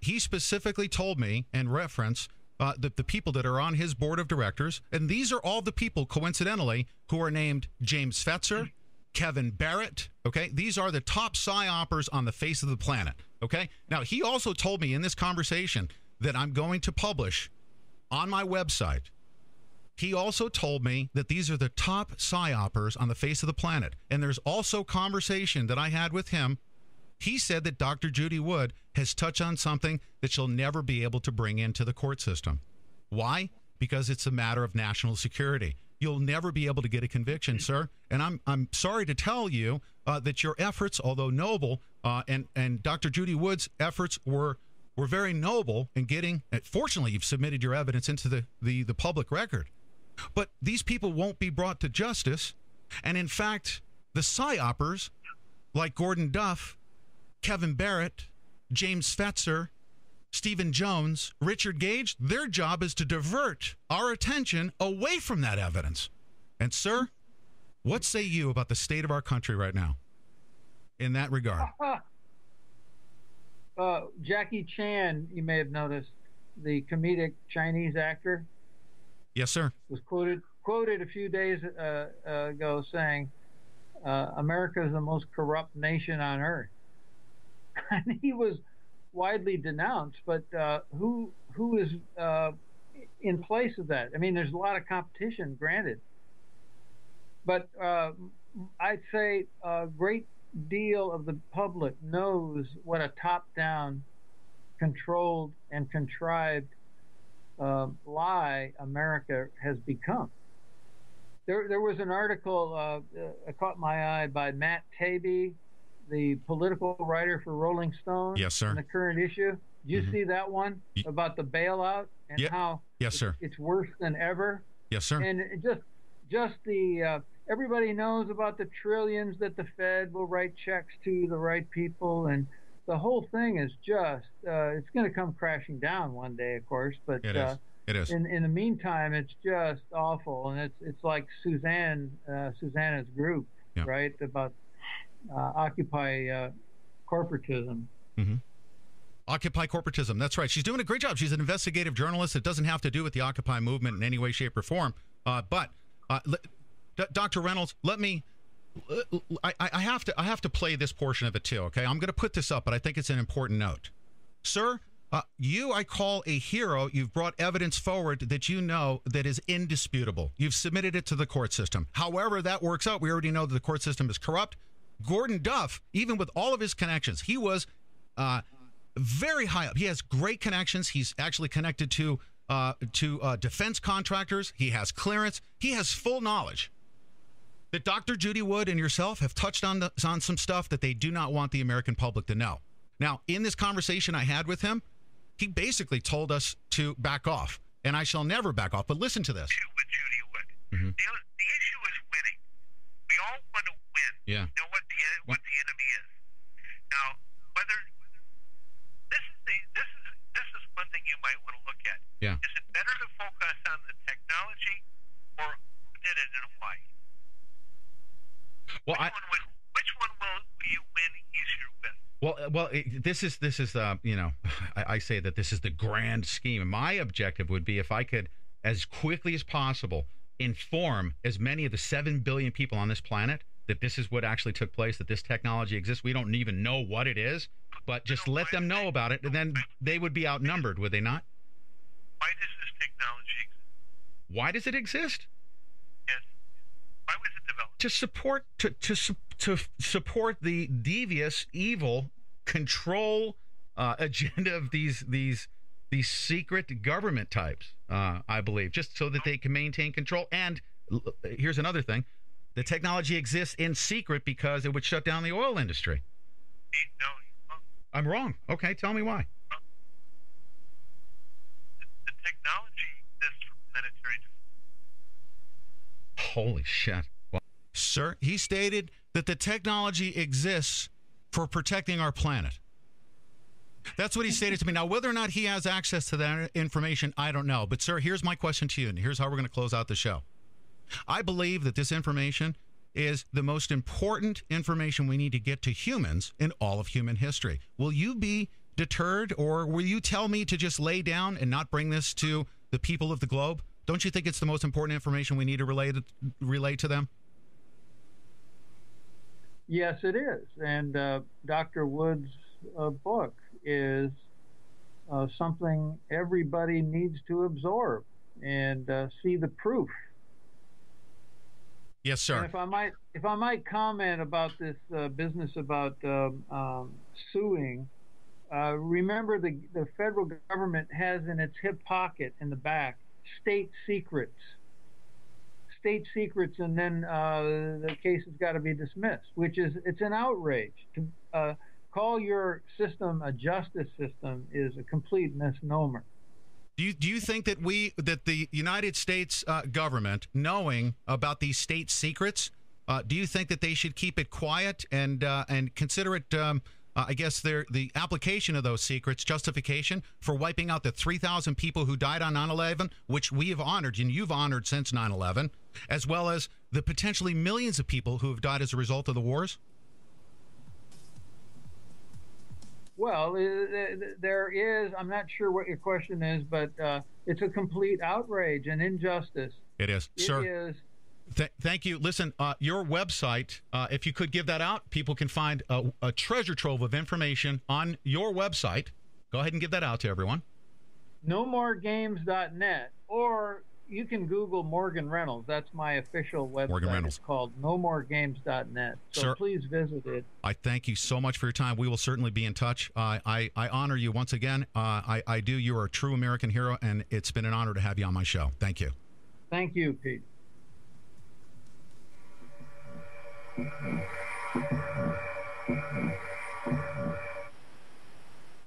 He specifically told me and referenced the people that are on his board of directors, and these are all the people, coincidentally, who are named James Fetzer, Kevin Barrett, okay? These are the top psyopers on the face of the planet, okay? Now, he also told me in this conversation that I'm going to publish on my website. He also told me that these are the top psyopers on the face of the planet, and there's also conversation that I had with him. He said that Dr. Judy Wood has touched on something that she'll never be able to bring into the court system. Why? Because it's a matter of national security. You'll never be able to get a conviction, sir. And I'm sorry to tell you that your efforts, although noble, and Dr. Judy Wood's efforts were very noble in getting. Fortunately, you've submitted your evidence into the public record. But these people won't be brought to justice. And in fact, the psyopers like Gordon Duff, Kevin Barrett, James Fetzer, Stephen Jones, Richard Gage, their job is to divert our attention away from that evidence. And, sir, what say you about the state of our country right now in that regard? Jackie Chan, you may have noticed, the comedic Chinese actor. Yes, sir. Was quoted a few days ago saying, America is the most corrupt nation on earth. And he was widely denounced, but who is in place of that? I mean, there's a lot of competition, granted. But I'd say a great deal of the public knows what a top-down, controlled, and contrived lie America has become. There was an article caught my eye by Matt Taibbi, the political writer for Rolling Stone. Yes, sir. In the current issue. Did you see that one about the bailout and how yes, sir. It's worse than ever? Yes, sir. And just the everybody knows about the trillions that the Fed will write checks to the right people, and the whole thing is just it's going to come crashing down one day, of course. But it is. In the meantime, it's just awful, and it's like Susanna's group, right, about Occupy corporatism. Mm-hmm. Occupy corporatism. That's right. She's doing a great job. She's an investigative journalist. It doesn't have to do with the Occupy movement in any way, shape, or form. But Dr. Reynolds, let me. I have to play this portion of it too. Okay, I'm going to put this up, but I think it's an important note, sir. You, I call a hero. You've brought evidence forward that you know that is indisputable. You've submitted it to the court system. However that works out, we already know that the court system is corrupt. Gordon Duff, even with all of his connections, he was very high up. He has great connections. He's actually connected to defense contractors. He has clearance. He has full knowledge that Dr. Judy Wood and yourself have touched on some stuff that they do not want the American public to know. Now, in this conversation I had with him, he basically told us to back off, and I shall never back off. But listen to this. With Judy Wood. Mm-hmm. The issue is winning. We all want to win. Yeah. Know what the enemy is. Now, whether this is one thing you might want to look at. Yeah. Is it better to focus on the technology or who did it and why? Well, which one will you win easier with? Well, this is I say that this is the grand scheme. My objective would be if I could, as quickly as possible, inform as many of the 7 billion people on this planet that this is what actually took place, that this technology exists. We don't even know what it is, but just let them know about it, and then they would be outnumbered, would they not? Why does this technology exist? Why does it exist? Yes. Why was it developed? To support the devious, evil control agenda of these secret government types, I believe, just so that they can maintain control. And here's another thing. The technology exists in secret because it would shut down the oil industry. No, you're wrong. I'm wrong. Okay, tell me why. The technology exists for planetary defense. Holy shit. Well, sir, he stated that the technology exists for protecting our planet. That's what he stated to me. Now, whether or not he has access to that information, I don't know. But, sir, here's my question to you, and here's how we're going to close out the show. I believe that this information is the most important information we need to get to humans in all of human history. Will you be deterred, or will you tell me to just lay down and not bring this to the people of the globe? Don't you think it's the most important information we need to relay to them? Yes, it is. And Dr. Wood's book is something everybody needs to absorb and see the proof. Yes, sir. And if I might comment about this business about suing, remember the federal government has in its hip pocket in the back state secrets, and then the case has got to be dismissed, it's an outrage. To call your system a justice system is a complete misnomer. Do you think that the United States government, knowing about these state secrets, do you think that they should keep it quiet and consider it I guess the application of those secrets, justification for wiping out the 3,000 people who died on 9/11, which we have honored and you've honored since 9/11, as well as the potentially millions of people who have died as a result of the wars? Well, there is, I'm not sure what your question is, but it's a complete outrage and injustice. It is, sir. It is. Thank you. Listen, your website, if you could give that out, people can find a treasure trove of information on your website. Go ahead and give that out to everyone. NoMoreGames.net, or you can Google Morgan Reynolds. That's my official website. Morgan Reynolds. It's called NoMoreGames.net. So Sir, please visit it. I thank you so much for your time. We will certainly be in touch. I honor you once again. I do. You are a true American hero, and it's been an honor to have you on my show. Thank you. Thank you, Pete.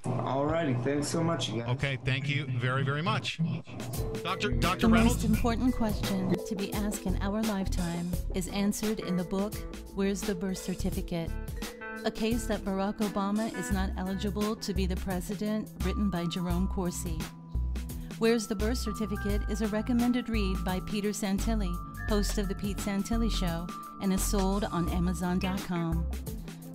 Alrighty, thanks so much, you guys. Okay, thank you very, very much. Dr. The Reynolds? most important question to be asked in our lifetime is answered in the book, Where's the Birth Certificate? A case that Barack Obama is not eligible to be the president, written by Jerome Corsi. Where's the Birth Certificate is a recommended read by Peter Santilli, host of The Pete Santilli Show, and is sold on Amazon.com.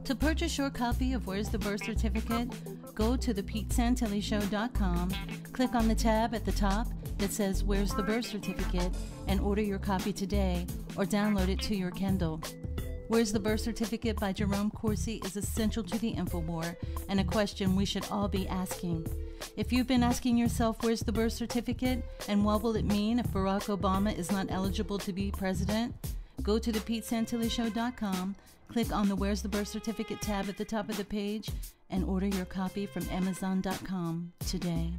To purchase your copy of Where's the Birth Certificate, go to thePeteSantilliShow.com, click on the tab at the top that says Where's the Birth Certificate, and order your copy today or download it to your Kindle. Where's the Birth Certificate by Jerome Corsi is essential to the InfoWar and a question we should all be asking. If you've been asking yourself, where's the birth certificate, and what will it mean if Barack Obama is not eligible to be president? Go to thePeteSantilliShow.com, click on the Where's the Birth Certificate tab at the top of the page, and order your copy from Amazon.com today.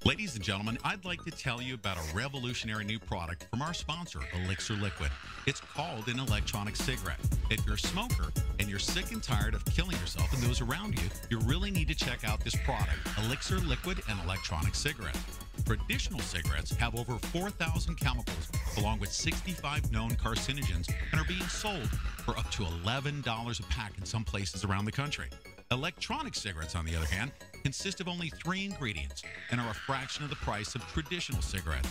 Ladies and gentlemen, I'd like to tell you about a revolutionary new product from our sponsor, Elixir Liquid. It's called an electronic cigarette. If you're a smoker and you're sick and tired of killing yourself and those around you, you really need to check out this product, Elixir Liquid and Electronic Cigarette. Traditional cigarettes have over 4,000 chemicals, along with 65 known carcinogens, and are being sold for up to $11 a pack in some places around the country. Electronic cigarettes, on the other hand, consist of only 3 ingredients and are a fraction of the price of traditional cigarettes.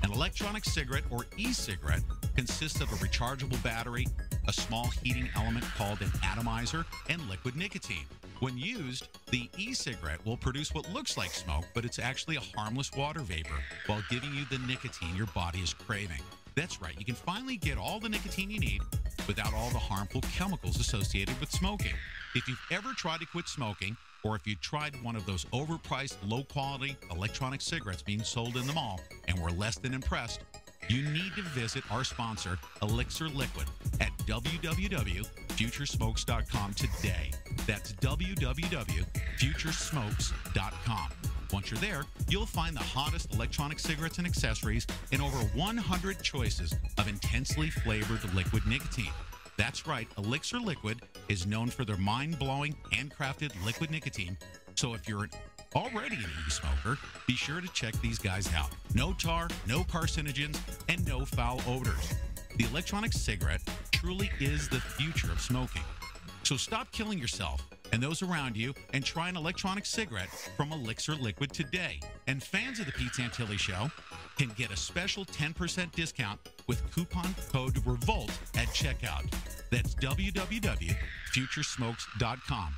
An electronic cigarette, or e-cigarette, consists of a rechargeable battery, a small heating element called an atomizer, and liquid nicotine. When used, the e-cigarette will produce what looks like smoke, but it's actually a harmless water vapor while giving you the nicotine your body is craving. That's right, you can finally get all the nicotine you need without all the harmful chemicals associated with smoking. If you've ever tried to quit smoking, or if you tried one of those overpriced, low-quality electronic cigarettes being sold in the mall and were less than impressed, you need to visit our sponsor, Elixir Liquid, at www.futuresmokes.com today. That's www.futuresmokes.com. Once you're there, you'll find the hottest electronic cigarettes and accessories and over 100 choices of intensely flavored liquid nicotine. That's right, Elixir Liquid is known for their mind-blowing, handcrafted liquid nicotine. So if you're already an e-smoker, be sure to check these guys out. No tar, no carcinogens, and no foul odors. The electronic cigarette truly is the future of smoking. So stop killing yourself and those around you and try an electronic cigarette from Elixir Liquid today. And fans of the Pete Santilli Show can get a special 10% discount with coupon code REVOLT at checkout. That's www.futuresmokes.com.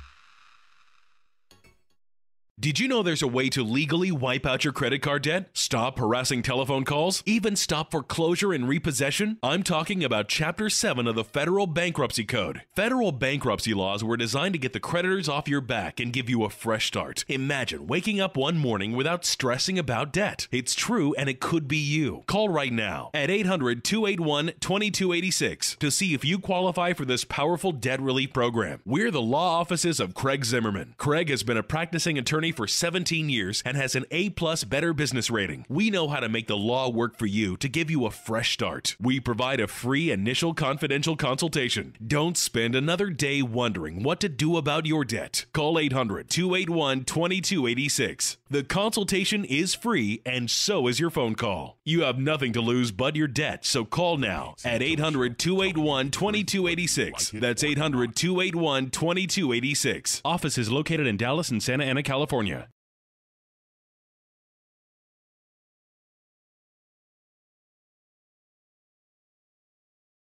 Did you know there's a way to legally wipe out your credit card debt? Stop harassing telephone calls? Even stop foreclosure and repossession? I'm talking about Chapter 7 of the Federal Bankruptcy Code. Federal bankruptcy laws were designed to get the creditors off your back and give you a fresh start. Imagine waking up one morning without stressing about debt. It's true, and it could be you. Call right now at 800-281-2286 to see if you qualify for this powerful debt relief program. We're the law offices of Craig Zimmerman. Craig has been a practicing attorney attorney for 17 years and has an A-plus Better Business rating. We know how to make the law work for you to give you a fresh start. We provide a free initial confidential consultation. Don't spend another day wondering what to do about your debt. Call 800-281-2286. The consultation is free, and so is your phone call. You have nothing to lose but your debt, so call now at 800-281-2286. That's 800-281-2286. Office is located in Dallas and Santa Ana, California.